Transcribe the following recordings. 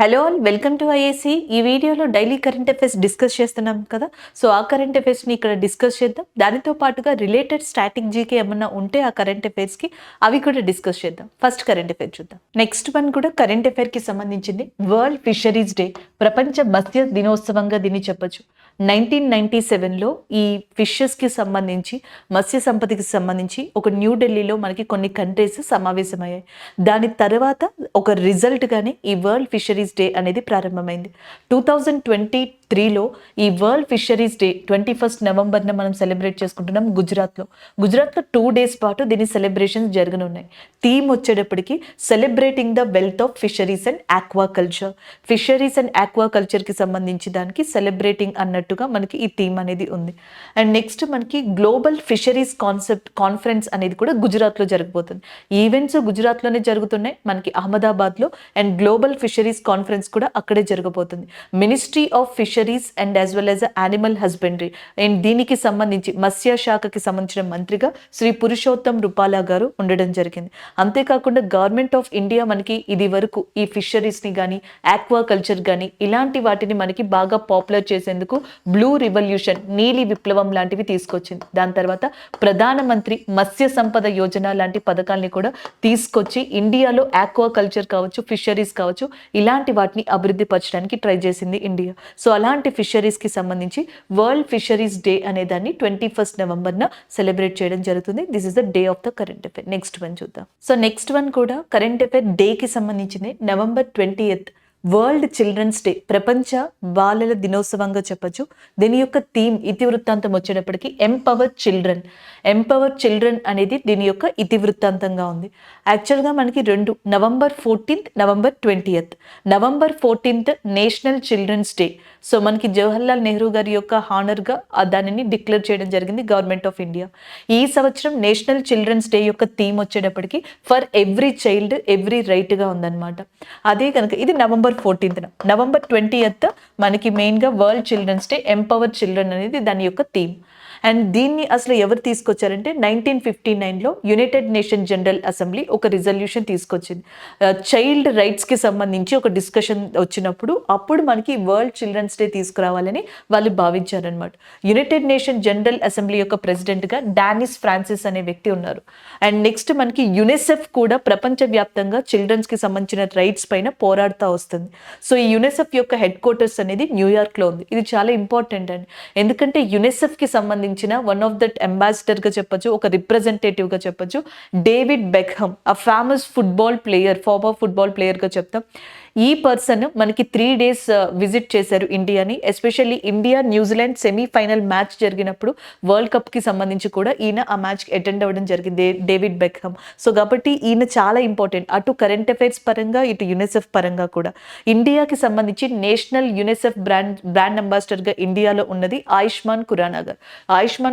Hello all welcome to IAC. ఈ వీడియోలో daily current affairs discuss చేస్తున్నాం కదా. సో ఆ కరెంట్ అఫైర్స్ని ఇక్కడ డిస్కస్ చేద్దాం. దానితో పాటుగా రిలేటెడ్ స్టాటిక్ జీకే ఏమన్నా ఉంటే ఆ కరెంట్ అఫైర్స్కి అవి కూడా డిస్కస్ చేద్దాం. ఫస్ట్ కరెంట్ అఫైర్ చూద్దాం. నెక్స్ట్ వన్ కూడా కరెంట్ అఫైర్కి సంబంధించింది. వరల్డ్ ఫిషరీస్ డే, ప్రపంచ మత్స్య దినోత్సవంగా దీన్ని చెప్పొచ్చు. 1997లో ఈ ఫిషెస్కి సంబంధించి, మత్స్య సంపదకి సంబంధించి ఒక న్యూఢిల్లీలో మనకి కొన్ని కంట్రీస్ సమావేశమయ్యాయి. దాని తర్వాత ఒక రిజల్ట్గానే ఈ వరల్డ్ ఫిషరీస్ డే అనేది ప్రారంభమైంది. 2023లో ఈ వరల్డ్ ఫిషరీస్ డే 21 నవంబర్న మనం సెలబ్రేట్ చేసుకుంటున్నాం గుజరాత్లో 2 days పాటు దీని సెలబ్రేషన్స్ జరగనున్నాయి. థీమ్ వచ్చేటప్పటికి celebrating the wealth of fisheries and aquaculture. Fisheries and ఆక్వాకల్చర్కి సంబంధించి దానికి సెలబ్రేటింగ్ అన్నట్టుగా మనకి ఈ థీమ్ అనేది ఉంది. అండ్ నెక్స్ట్ మనకి గ్లోబల్ ఫిషరీస్ కాన్ఫరెన్స్ అనేది కూడా గుజరాత్లో జరగబోతుంది. ఈవెంట్స్ గుజరాత్లోనే జరుగుతున్నాయి, మనకి అహ్మదాబాద్లో. అండ్ గ్లోబల్ ఫిషరీస్ కాన్ఫరెన్స్ కూడా అక్కడే జరగబోతుంది. Ministry of fisheries and as well as animal husbandry and దీనికి సంబంధించి మత్స్య శాఖకి సంబంధించిన మంత్రిగా శ్రీ పురుషోత్తం రూపాలా గారు ఉండడం జరిగింది. అంతేకాకుండా గవర్నమెంట్ ఆఫ్ ఇండియా మనకి ఇది వరకు ఈ ఫిషరీస్ని కానీ ఆక్వాకల్చర్ కానీ ఇలాంటి వాటిని మనకి బాగా పాపులర్ చేసేందుకు బ్లూ రివల్యూషన్, నీలి విప్లవం లాంటివి తీసుకొచ్చింది. దాని తర్వాత ప్రధానమంత్రి మత్స్య సంపద యోజన లాంటి పథకాల్ని కూడా తీసుకొచ్చి ఇండియాలో ఆక్వాకల్చర్ కావచ్చు, ఫిషరీస్ కావచ్చు, ఇలాంటి వాటిని అభివృద్ధి పరచడానికి ట్రై చేసింది ఇండియా. సో అలాంటి ఫిషరీస్కి సంబంధించి వరల్డ్ ఫిషరీస్ డే అనే దాన్ని 21 నవంబర్న సెలబ్రేట్ చేయడం జరుగుతుంది. This is the day of the current affair. Next one చూద్దాం. సో నెక్స్ట్ వన్ కూడా కరెంట్ అఫైర్ డేకి సంబంధించింది. November 20th world children's day, ప్రపంచ బాలల దినోత్సవంగా చెప్పచ్చు. దీని యొక్క థీమ్ ఇతివృత్తాంతం వచ్చేటప్పటికి ఎంపవర్ చిల్డ్రన్ అనేది దీని యొక్క ఇతివృత్తాంతంగా ఉంది. యాక్చువల్గా మనకి రెండు, November 14th, November 20th. November 14th national children's day. So మనకి జవహర్లాల్ నెహ్రూ గారి యొక్క హానర్గా దానిని డిక్లేర్ చేయడం జరిగింది గవర్నమెంట్ ఆఫ్ ఇండియా. ఈ సంవత్సరం నేషనల్ చిల్డ్రన్స్ డే యొక్క థీమ్ వచ్చేటప్పటికి ఫర్ ఎవ్రీ చైల్డ్ ఎవ్రీ రైట్గా ఉందన్నమాట. అదే కనుక ఇది November 14th. November 20th మనకి మెయిన్గా world children's day, empower children అనేది దాని యొక్క థీమ్. అండ్ దీన్ని అసలు ఎవరు తీసుకొచ్చారంటే 1959లో యునైటెడ్ నేషన్ జనరల్ అసెంబ్లీ ఒక రిజల్యూషన్ తీసుకొచ్చింది. చైల్డ్ రైట్స్కి సంబంధించి ఒక డిస్కషన్ వచ్చినప్పుడు అప్పుడు మనకి వరల్డ్ చిల్డ్రన్స్ డే తీసుకురావాలని వాళ్ళు భావించారనమాట. యునైటెడ్ నేషన్ జనరల్ అసెంబ్లీ యొక్క ప్రెసిడెంట్గా డానిస్ ఫ్రాన్సిస్ అనే వ్యక్తి ఉన్నారు. అండ్ నెక్స్ట్ మనకి యునిసెఫ్ కూడా ప్రపంచవ్యాప్తంగా చిల్డ్రన్స్కి సంబంధించిన రైట్స్ పైన పోరాడుతూ వస్తుంది. సో ఈ యునిసెఫ్ యొక్క హెడ్ క్వార్టర్స్ అనేది న్యూయార్క్లో ఉంది. ఇది చాలా ఇంపార్టెంట్ అండి, ఎందుకంటే యునిసెఫ్కి సంబంధించిన వన్ ఆఫ్ దట్ అంబాసిడర్గా చెప్పొచ్చు, ఒక రిప్రజెంటేటివ్గా చెప్పొచ్చు, డేవిడ్ బెక్హమ్, ఆ ఫేమస్ ఫార్మర్ ఫుట్బాల్ ప్లేయర్గా చెప్తాం. ఈ పర్సన్ మనకి 3 days విజిట్ చేశారు ఇండియాని. Especially India New Zealand semifinal match జరిగినప్పుడు వరల్డ్ కప్కి సంబంధించి కూడా ఈయన ఆ మ్యాచ్కి అటెండ్ అవ్వడం జరిగింది, డేవిడ్ బెక్హమ్. సో కాబట్టి ఈయన చాలా ఇంపార్టెంట్, అటు కరెంట్ అఫైర్స్ పరంగా ఇటు యునిసెఫ్ పరంగా కూడా. ఇండియాకి సంబంధించి నేషనల్ యునిసెఫ్ బ్రాండ్ అంబాసిడర్గా ఇండియాలో ఉన్నది ఆయుష్మాన్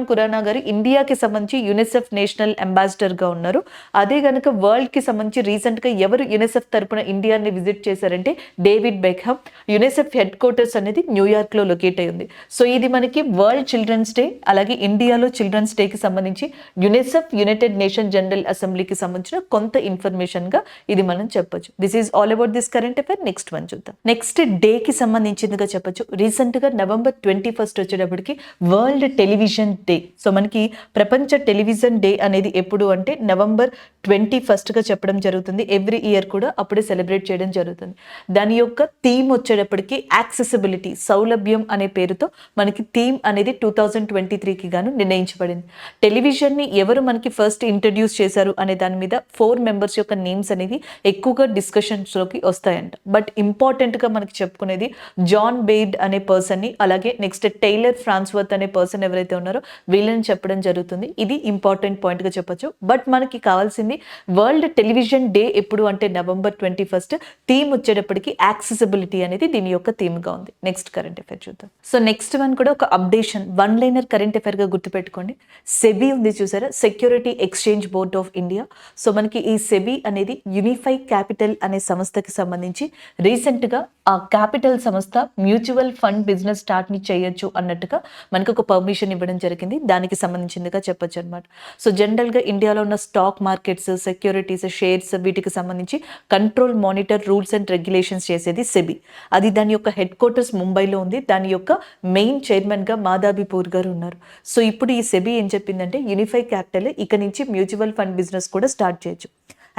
ఖురానా గారు ఇండియాకి సంబంధించి యునిసెఫ్ నేషనల్ అంబాసిడర్గా ఉన్నారు. అదే కనుక వరల్డ్కి సంబంధించి రీసెంట్గా ఎవరు యునిసెఫ్ తరపున ఇండియాని విజిట్ చేశారు అంటే డేవిడ్ బెక్హమ్. యునిసెఫ్ హెడ్ క్వార్టర్స్ అనేది న్యూయార్క్లో లొకేట్ అయి ఉంది. సో ఇది మనకి వరల్డ్ చిల్డ్రన్స్ డే, అలాగే ఇండియాలో చిల్డ్రన్స్ డేకి సంబంధించి యునిసెఫ్ యునైటెడ్ నేషన్ జనరల్ అసెంబ్లీకి సంబంధించిన కొంత ఇన్ఫర్మేషన్గా ఇది మనం చెప్పొచ్చు. This is all about this current affair. Next one చూద్దాం. నెక్స్ట్ డేకి సంబంధించిందిగా చెప్పొచ్చు. రీసెంట్గా November 21st వచ్చేటప్పటికి వరల్డ్ టెలివిజన్ డే. సో మనకి ప్రపంచ టెలివిజన్ డే అనేది ఎప్పుడు అంటే November 21st చెప్పడం జరుగుతుంది. ఎవ్రీ ఇయర్ కూడా అప్పుడే సెలబ్రేట్ చేయడం జరుగుతుంది. దాని యొక్క థీమ్ వచ్చేటప్పటికి యాక్సెసిబిలిటీ, సౌలభ్యం అనే పేరుతో మనకి థీమ్ అనేది 2023కి గాను నిర్ణయించబడింది. టెలివిజన్ని ఎవరు మనకి ఫస్ట్ ఇంట్రడ్యూస్ చేశారు అనే దాని మీద 4 members యొక్క నేమ్స్ అనేది ఎక్కువగా డిస్కషన్స్లోకి వస్తాయంట. బట్ ఇంపార్టెంట్గా మనకి చెప్పుకునేది జాన్ బెయిర్డ్ అనే పర్సన్ని, అలాగే నెక్స్ట్ టైలర్ ఫ్రాన్స్వర్త్ అనే పర్సన్ ఎవరైతే ఉన్నారో వీళ్ళని చెప్పడం జరుగుతుంది. ఇది ఇంపార్టెంట్ పాయింట్గా చెప్పొచ్చు. బట్ మనకి కావాల్సింది వరల్డ్ టెలివిజన్ డే ఎప్పుడు అంటే November 21st. థీమ్ వచ్చేటప్పటికి యాక్సెసిబిలిటీ అనేది దీని యొక్క థీమ్గా ఉంది. నెక్స్ట్ కరెంట్ అఫైర్ చూద్దాం. సో నెక్స్ట్ వన్ కూడా ఒక అప్డేషన్, వన్ లైనర్ కరెంట్ అఫైర్గా గుర్తుపెట్టుకోండి. సెబీ ఉంది చూసారా, security exchange board of India. So మనకి ఈ సెబీ అనేది యూనిఫై క్యాపిటల్ అనే సంస్థకి సంబంధించి రీసెంట్గా ఆ క్యాపిటల్ సంస్థ మ్యూచువల్ ఫండ్ బిజినెస్ స్టార్ట్ని చేయొచ్చు అన్నట్టుగా మనకు ఒక పర్మిషన్ ఇవ్వడం జరిగింది. దానికి సంబంధించిందిగా చెప్పొచ్చు అనమాట. సో జనరల్గా ఇండియాలో ఉన్న స్టాక్ మార్కెట్స్, సెక్యూరిటీస్, షేర్స్ వీటికి సంబంధించి control, monitor, rules and regulations చేసేది సెబీ. అది దాని యొక్క హెడ్ క్వార్టర్స్ ముంబైలో ఉంది. దాని యొక్క మెయిన్ చైర్మన్గా మాధాబిపూర్ గారు ఉన్నారు. సో ఇప్పుడు ఈ సెబీ ఏం చెప్పిందంటే యూనిఫై క్యాపిటల్ ఇక నుంచి మ్యూచువల్ ఫండ్ బిజినెస్ కూడా స్టార్ట్ చేయొచ్చు.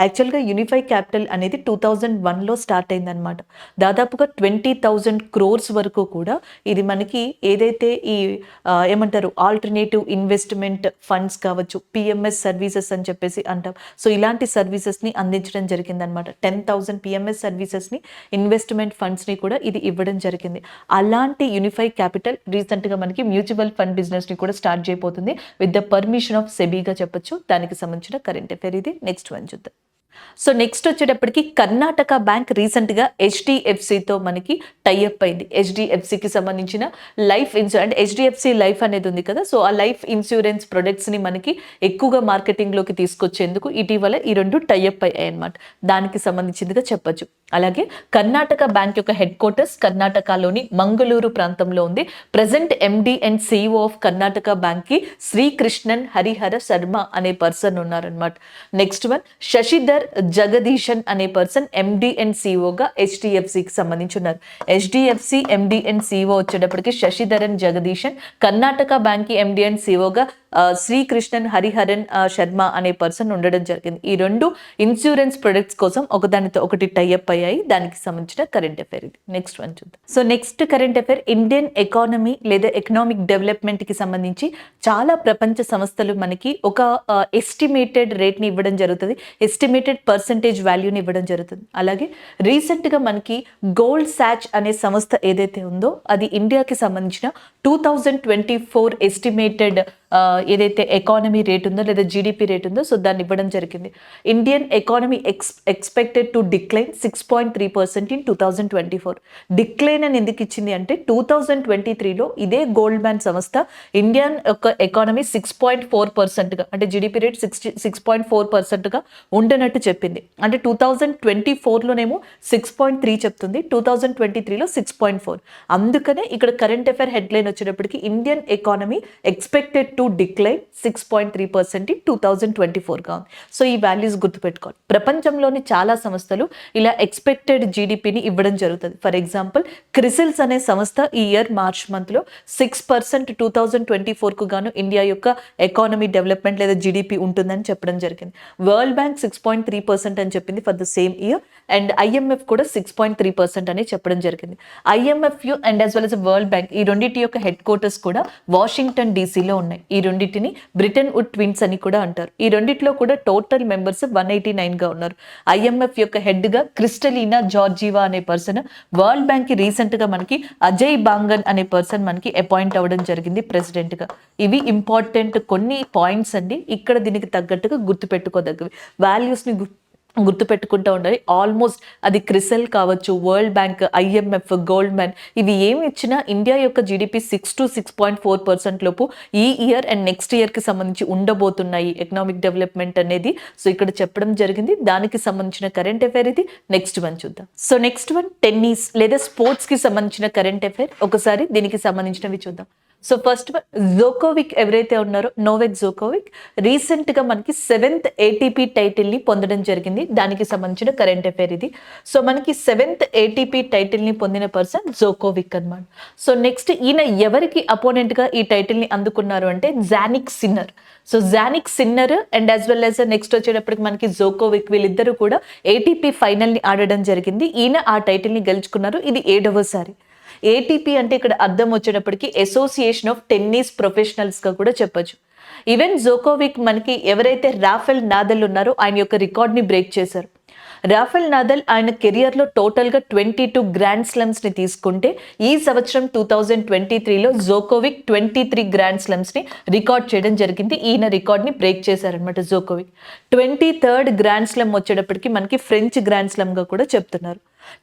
యాక్చువల్గా యూనిఫై క్యాపిటల్ అనేది 2001లో స్టార్ట్ అయిందనమాట. దాదాపుగా 20,000 crores వరకు కూడా ఇది మనకి ఏదైతే ఈ ఏమంటారు ఆల్టర్నేటివ్ ఇన్వెస్ట్మెంట్ ఫండ్స్ కావచ్చు, పిఎంఎస్ సర్వీసెస్ అని చెప్పేసి అంటాం. సో ఇలాంటి సర్వీసెస్ని అందించడం జరిగిందనమాట. 10,000 పిఎంఎస్ సర్వీసెస్ని, ఇన్వెస్ట్మెంట్ ఫండ్స్ని కూడా ఇది ఇవ్వడం జరిగింది. అలాంటి యూనిఫై క్యాపిటల్ రీసెంట్గా మనకి మ్యూచువల్ ఫండ్ బిజినెస్ని కూడా స్టార్ట్ చేయబోతుంది విత్ ద పర్మిషన్ ఆఫ్ సెబీగా చెప్పొచ్చు. దానికి సంబంధించిన కరెంట్ అఫైర్ ఇది. నెక్స్ట్ వన్ చూద్దాం. సో నెక్స్ట్ వచ్చేటప్పటికి కర్ణాటక బ్యాంక్ రీసెంట్గా హెచ్డిఎఫ్సితో మనకి టైఅప్ అయింది. హెచ్డిఎఫ్సికి సంబంధించిన లైఫ్ ఇన్సూరెన్స్, హెచ్డిఎఫ్సి లైఫ్ అనేది ఉంది కదా, సో ఆ లైఫ్ ఇన్సూరెన్స్ ప్రొడక్ట్స్ని మనకి ఎక్కువగా మార్కెటింగ్లోకి తీసుకొచ్చేందుకు ఇటీవల ఈ రెండు టైఅప్ అయ్యాయి అనమాట. దానికి సంబంధించిందిగా చెప్పొచ్చు. అలాగే కర్ణాటక బ్యాంక్ యొక్క హెడ్ క్వార్టర్స్ కర్ణాటకలోని మంగళూరు ప్రాంతంలో ఉంది. Present MD and CEO of Karnataka బ్యాంక్కి శ్రీకృష్ణన్ హరిహర శర్మ అనే పర్సన్ ఉన్నారనమాట. నెక్స్ట్ వన్ శశిధర్ జగదీశన్ అనే పర్సన్ ఎండి అండ్ సిఇఓగా హెచ్డిఎఫ్సికి సంబంధించి ఉన్నారు. హెచ్డిఎఫ్సి ఎండి అండ్ సిఇఓ వచ్చేటప్పటికి Sasidharan Jagadeesan, Karnataka bank MD and సిఇఓగా శ్రీకృష్ణన్ హరిహరన్ శర్మ అనే పర్సన్ ఉండడం జరిగింది. ఈ రెండు ఇన్సూరెన్స్ ప్రొడక్ట్స్ కోసం ఒకదానితో ఒకటి టైఅప్ అయ్యాయి. దానికి సంబంధించిన కరెంట్ అఫైర్ ఇది. నెక్స్ట్ వన్ చూద్దాం. So next current affair Indian economy లేదా ఎకనామిక్ డెవలప్మెంట్ కి సంబంధించి చాలా ప్రపంచ సంస్థలు మనకి ఒక ఎస్టిమేటెడ్ రేట్ని ఇవ్వడం జరుగుతుంది, ఎస్టిమేటెడ్ పర్సంటేజ్ వాల్యూని ఇవ్వడం జరుగుతుంది. అలాగే రీసెంట్గా మనకి గోల్డ్ సాచ్ అనే సంస్థ ఏదైతే ఉందో అది ఇండియాకి సంబంధించిన 2024 ఎస్టిమేటెడ్ ఏదైతే ఎకానమీ రేట్ ఉందో లేదా జీడిపి రేట్ ఉందో సో దాన్ని ఇవ్వడం జరిగింది. Indian economy expected to decline 6.3% in 2024. Decline అని ఎందుకు ఇచ్చింది అంటే 2023లో ఇదే గోల్డ్ మ్యాన్ సంస్థ ఇండియన్ యొక్క ఎకానమీ 6.4%గా అంటే జీడిపి రేట్ 6.4%గా ఉండనట్టు చెప్పింది. అంటే 2024లోనేమో 6.3 చెప్తుంది, 2023లో 6.4. అందుకనే ఇక్కడ కరెంట్ అఫైర్ హెడ్లైన్ వచ్చేటప్పటికి Indian economy expected to decline 6.3% in 2024గా ఉంది. సో ఈ వాల్యూస్ గుర్తుపెట్టుకోవాలి. ప్రపంచంలోని చాలా సంస్థలు ఇలా ఎక్స్పెక్టెడ్ జీడిపిని ఇవ్వడం జరుగుతుంది. ఫర్ ఎగ్జాంపుల్ క్రిసిల్స్ అనే సంస్థ ఈ ఇయర్ మార్చ్ మంత్లో 6% 2024కు గాను ఇండియా యొక్క ఎకానమీ డెవలప్మెంట్ లేదా జీడిపి ఉంటుందని చెప్పడం జరిగింది. వరల్డ్ బ్యాంక్ 6.3% అని చెప్పింది for the same year and IMF కూడా 6.3% అని చెప్పడం జరిగింది. IMF and as well as world bank ఈ రెండింటి యొక్క హెడ్ క్వార్టర్స్ కూడా వాషింగ్టన్ డీసీలో ఉన్నాయి. ఈ రెండింటిని బ్రిటన్ వుడ్ ట్విన్స్ అని కూడా అంటారు. ఈ రెండిట్లో కూడా టోటల్ మెంబర్స్ 189గా ఉన్నారు. ఐఎంఎఫ్ యొక్క హెడ్ గా క్రిస్టలీనా జార్జివా అనే పర్సన్, వరల్డ్ బ్యాంక్ కి రీసెంట్ గా మనకి అజయ్ బాంగన్ అనే పర్సన్ మనకి అపాయింట్ అవ్వడం జరిగింది ప్రెసిడెంట్ గా. ఇవి ఇంపార్టెంట్ కొన్ని పాయింట్స్ అండి, ఇక్కడ దీనికి తగ్గట్టుగా గుర్తుపెట్టుకోదగ్గవి. వాల్యూస్ ని గుర్తుపెట్టుకుంటూ ఉండాలి. ఆల్మోస్ట్ అది క్రిసెల్ కావచ్చు, world bank, IMF, gold man ఇవి ఏమి ఇచ్చినా ఇండియా యొక్క జీడిపి 6 to 6.4% లోపు ఈ ఇయర్ అండ్ నెక్స్ట్ ఇయర్కి సంబంధించి ఉండబోతున్నాయి ఎకనామిక్ డెవలప్మెంట్ అనేది. సో ఇక్కడ చెప్పడం జరిగింది. దానికి సంబంధించిన కరెంట్ అఫైర్ ఇది. నెక్స్ట్ వన్ చూద్దాం. సో నెక్స్ట్ వన్ టెన్నిస్ లేదా స్పోర్ట్స్కి సంబంధించిన కరెంట్ అఫైర్. ఒకసారి దీనికి సంబంధించినవి చూద్దాం. సో ఫస్ట్ జోకోవిక్ ఎవరైతే ఉన్నారో నోవెక్ జోకోవిక్ రీసెంట్గా మనకి 7th ATP టైటిల్ని పొందడం జరిగింది. దానికి సంబంధించిన కరెంట్ అఫైర్ ఇది. సో మనకి 7th ATP టైటిల్ని పొందిన పర్సన్ జోకోవిక్ అన్నమాట. సో నెక్స్ట్ ఈయన ఎవరికి అపోనెంట్గా ఈ టైటిల్ని అందుకున్నారు అంటే Jannik sinner. So Jannik sinner and as well as next వచ్చేటప్పటికి మనకి జోకోవిక్ వీళ్ళిద్దరూ కూడా ATP ఫైనల్ని ఆడడం జరిగింది. ఈయన ఆ టైటిల్ని గెలుచుకున్నారు. ఇది 7వసారి. ఏటీపీ అంటే ఇక్కడ అర్థం వచ్చేటప్పటికి అసోసియేషన్ ఆఫ్ టెన్నిస్ ప్రొఫెషనల్స్గా కూడా చెప్పొచ్చు. ఈవెన్ జోకోవిక్ మనకి ఎవరైతే రాఫెల్ నాదల్ ఉన్నారో ఆయన యొక్క రికార్డ్ని బ్రేక్ చేశారు. రాఫెల్ నాదల్ ఆయన కెరియర్లో టోటల్గా 22 గ్రాండ్ స్లమ్స్ని తీసుకుంటే ఈ సంవత్సరం 2023లో జోకోవిక్ 23 గ్రాండ్ స్లమ్స్ని రికార్డ్ చేయడం జరిగింది. ఈయన రికార్డ్ని బ్రేక్ చేశారనమాట జోకోవిక్. 23rd గ్రాండ్ స్లమ్ వచ్చేటప్పటికి మనకి ఫ్రెంచ్ గ్రాండ్ స్లమ్గా కూడా చెప్తున్నారు.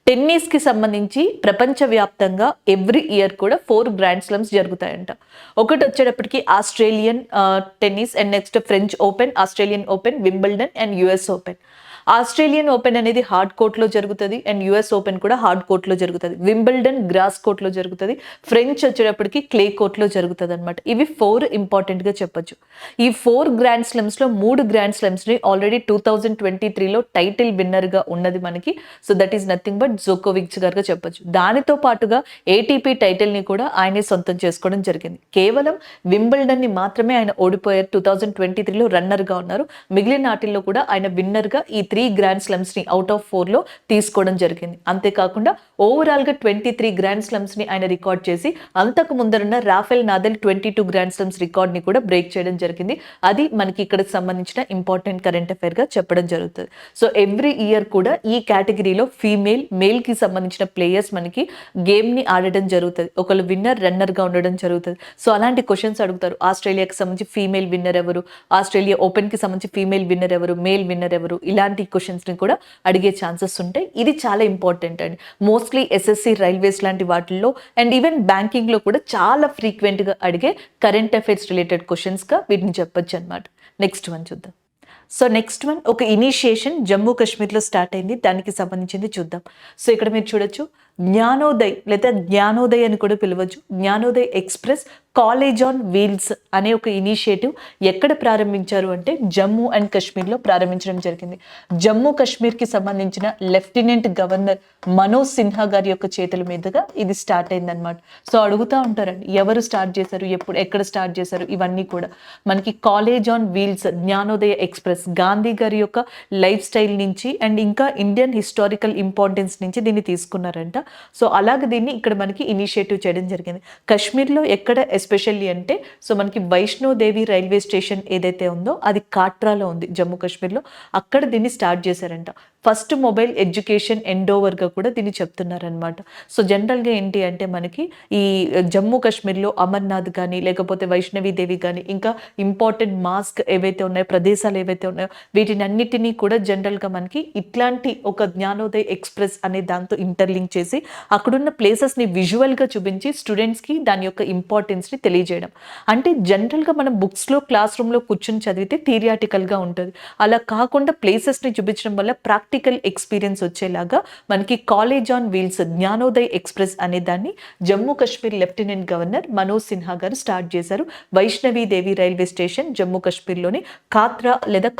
టెన్నిస్కి సంబంధించి ప్రపంచవ్యాప్తంగా ఎవ్రీ ఇయర్ కూడా 4 గ్రాండ్ స్లమ్స్ జరుగుతాయంట. ఒకటి వచ్చేటప్పటికి Australian tennis and next French Open, Australian Open, Wimbledon and US Open. Australian Open అనేది హార్డ్ కోర్ట్లో జరుగుతుంది అండ్ యుఎస్ ఓపెన్ కూడా హార్డ్ కోర్ట్లో జరుగుతుంది. వింబిల్డన్ గ్రాస్ కోర్ట్లో జరుగుతుంది. ఫ్రెంచ్ వచ్చేటప్పటికి క్లే కోర్ట్లో జరుగుతుంది అనమాట. ఇవి 4 ఇంపార్టెంట్గా చెప్పొచ్చు. ఈ 4 గ్రాండ్ స్లమ్స్లో 3 గ్రాండ్ స్లమ్స్ని ఆల్రెడీ 2023లో టైటిల్ విన్నర్గా ఉన్నది మనకి. So that is nothing but జోకోవిచ్ గారుగా చెప్పొచ్చు. దానితో పాటుగా ఏటీపీ టైటిల్ని కూడా ఆయనే సొంతం చేసుకోవడం జరిగింది. కేవలం వింబిల్డన్ని మాత్రమే ఆయన ఓడిపోయారు. 2023లో రన్నర్గా ఉన్నారు. మిగిలిన ఆటల్లో కూడా ఆయన విన్నర్గా ఈ 3 గ్రాండ్ స్లమ్స్ని అవుట్ ఆఫ్ 4లో తీసుకోవడం జరిగింది. అంతేకాకుండా ఓవరాల్గా 23 గ్రాండ్ స్లమ్స్ని ఆయన రికార్డ్ చేసి అంతకు ముందరున్న రాఫెల్ నాదల్ 22 గ్రాండ్ స్లమ్స్ రికార్డ్ని కూడా బ్రేక్ చేయడం జరిగింది. అది మనకి ఇక్కడ సంబంధించిన ఇంపార్టెంట్ కరెంట్ అఫైర్గా చెప్పడం జరుగుతుంది. సో ఎవ్రీ ఇయర్ కూడా ఈ కేటగిరీలో మేల్కి సంబంధించిన ప్లేయర్స్ మనకి గేమ్ని ఆడడం జరుగుతుంది. ఒకళ్ళు విన్నర్ రన్నర్గా ఉండడం జరుగుతుంది. సో అలాంటి క్వశ్చన్స్ అడుగుతారు. ఆస్ట్రేలియాకి సంబంధించి ఫీమేల్ విన్నర్ ఎవరు, ఆస్ట్రేలియా ఓపెన్కి సంబంధించి ఫీమేల్ విన్నర్ ఎవరు, మేల్ విన్నర్ ఎవరు, ఇలాంటి క్వశ్చన్స్ని కూడా అడిగే ఛాన్సెస్ ఉంటాయి. ఇది చాలా ఇంపార్టెంట్ అండి. మోస్ట్లీ ఎస్ఎస్సి, రైల్వేస్ లాంటి వాటిల్లో అండ్ ఈవెన్ బ్యాంకింగ్లో కూడా చాలా ఫ్రీక్వెంట్గా అడిగే కరెంట్ అఫైర్స్ రిలేటెడ్ క్వశ్చన్స్గా వీటిని చెప్పొచ్చు అనమాట. నెక్స్ట్ వన్ చూద్దాం. సో నెక్స్ట్ వన్, ఒక ఇనిషియేషన్ జమ్మూ కాశ్మీర్లో స్టార్ట్ అయింది. దానికి సంబంధించింది చూద్దాం. సో ఇక్కడ మీరు చూడొచ్చు, జ్ఞానోదయ్ లేదా జ్ఞానోదయ్ అని కూడా పిలవచ్చు. జ్ఞానోదయ్ ఎక్స్ప్రెస్ కాలేజ్ ఆన్ వీల్స్ అనే ఒక ఇనిషియేటివ్ ఎక్కడ ప్రారంభించారు అంటే జమ్మూ అండ్ కాశ్మీర్లో ప్రారంభించడం జరిగింది. జమ్మూ కాశ్మీర్కి సంబంధించిన లెఫ్టినెంట్ గవర్నర్ మనోజ్ సిన్హా గారి యొక్క చేతుల మీదుగా ఇది స్టార్ట్ అయిందనమాట. సో అడుగుతూ ఉంటారండి, ఎవరు స్టార్ట్ చేశారు, ఎక్కడ స్టార్ట్ చేశారు, ఇవన్నీ కూడా మనకి college on wheels జ్ఞానోదయ express Gandhi గారి యొక్క లైఫ్ స్టైల్ నుంచి అండ్ ఇంకా ఇండియన్ హిస్టారికల్ ఇంపార్టెన్స్ నుంచి దీన్ని తీసుకున్నారంట. సో అలాగే దీన్ని ఇక్కడ మనకి ఇనిషియేటివ్ చేయడం జరిగింది. కాశ్మీర్లో ఎక్కడ ఎస్పెషల్లీ అంటే సో మనకి వైష్ణోదేవి రైల్వే స్టేషన్ ఏదైతే ఉందో అది కాట్రాలో ఉంది జమ్మూ కాశ్మీర్లో. అక్కడ దీన్ని స్టార్ట్ చేశారంట. ఫస్ట్ మొబైల్ ఎడ్యుకేషన్ ఎండోవర్గా కూడా దీన్ని చెప్తున్నారనమాట. సో జనరల్గా ఏంటి అంటే మనకి ఈ జమ్మూ కాశ్మీర్లో అమర్నాథ్ కానీ లేకపోతే వైష్ణవీదేవి కానీ ఇంకా ఇంపార్టెంట్ మాస్క్ ఏవైతే ఉన్నాయో, ప్రదేశాలు ఏవైతే ఉన్నాయో, వీటిని అన్నిటినీ కూడా జనరల్గా మనకి ఇట్లాంటి ఒక జ్ఞానోదయ్ ఎక్స్ప్రెస్ అనే దాంతో ఇంటర్లింక్ చేసి అక్కడున్న ప్లేసెస్ని విజువల్గా చూపించి స్టూడెంట్స్కి దాని యొక్క ఇంపార్టెన్స్ని తెలియజేయడం. అంటే జనరల్గా మనం బుక్స్లో క్లాస్ రూమ్లో కూర్చొని చదివితే థియరిటికల్గా ఉంటుంది. అలా కాకుండా ప్లేసెస్ని చూపించడం వల్ల ప్రాక్టికల్ ఎక్స్పీరియన్స్ వచ్చేలాగా మనకి కాలేజ్ ఆన్ వీల్స్ జ్ఞానోదయ్ ఎక్స్ప్రెస్ అనే దాన్ని జమ్మూ కాశ్మీర్ లెఫ్టినెంట్ గవర్నర్ మనోజ్ సిన్హా గారు స్టార్ట్ చేశారు. వైష్ణవీదేవి రైల్వే స్టేషన్ జమ్మూ కాశ్మీర్లోని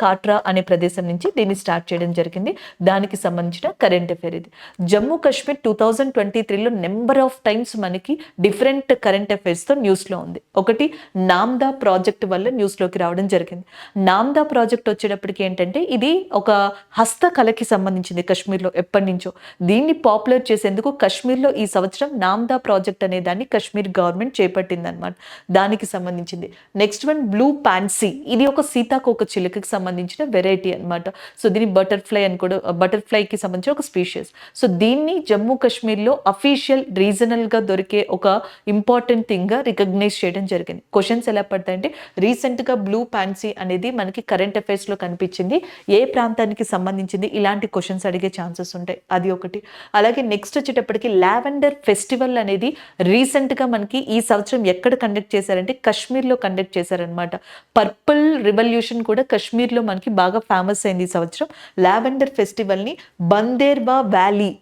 కాట్రా అనే ప్రదేశం నుంచి దీన్ని స్టార్ట్ చేయడం జరిగింది. దానికి సంబంధించిన కరెంట్ అఫైర్ ఇది. జమ్మూ కాశ్మీర్ 2023లో నెంబర్ ఆఫ్ టైమ్స్ మనకి డిఫరెంట్ కరెంట్ అఫైర్స్తో న్యూస్లో ఉంది. ఒకటి, నామ్దా ప్రాజెక్ట్ వల్ల న్యూస్లోకి రావడం జరిగింది. నామ్దా ప్రాజెక్ట్ వచ్చేటప్పటికి ఏంటంటే ఇది ఒక హస్తకళకి సంబంధించింది కాశ్మీర్లో ఎప్పటి నుంచో. దీన్ని పాపులర్ చేసేందుకు కాశ్మీర్లో ఈ సంవత్సరం నామ్దా ప్రాజెక్ట్ అనే దాన్ని కాశ్మీర్ గవర్నమెంట్ చేపట్టింది అనమాట. దానికి సంబంధించింది. Next one, blue pansy. ఇది ఒక సీతాకోక చిలుకకి సంబంధించిన వెరైటీ అనమాట. సో దీని బటర్ఫ్లైకి సంబంధించిన ఒక స్పీషియస్. సో దీన్ని జమ్మూ కాశ్మీర్లో అఫీషియల్ రీజనల్గా దొరికే ఒక ఇంపార్టెంట్ థింగ్గా రికగ్నైజ్ చేయడం జరిగింది. క్వశ్చన్స్ ఎలా పడతాయంటే రీసెంట్గా బ్లూ పాన్సీ అనేది మనకి కరెంట్ అఫైర్స్లో కనిపించింది, ఏ ప్రాంతానికి సంబంధించింది, ఇలాంటి క్వశ్చన్స్ అడిగే ఛాన్సెస్ ఉంటాయి. అది ఒకటి. అలాగే నెక్స్ట్ వచ్చేటప్పటికి లావెండర్ ఫెస్టివల్ అనేది రీసెంట్గా మనకి ఈ సంవత్సరం ఎక్కడ కండక్ట్ చేశారంటే కాశ్మీర్లో కండక్ట్ చేశారనమాట. పర్పుల్ రివల్యూషన్ కూడా కాశ్మీర్లో మనకి బాగా ఫేమస్ అయింది ఈ సంవత్సరం. లావెండర్ ఫెస్టివల్ని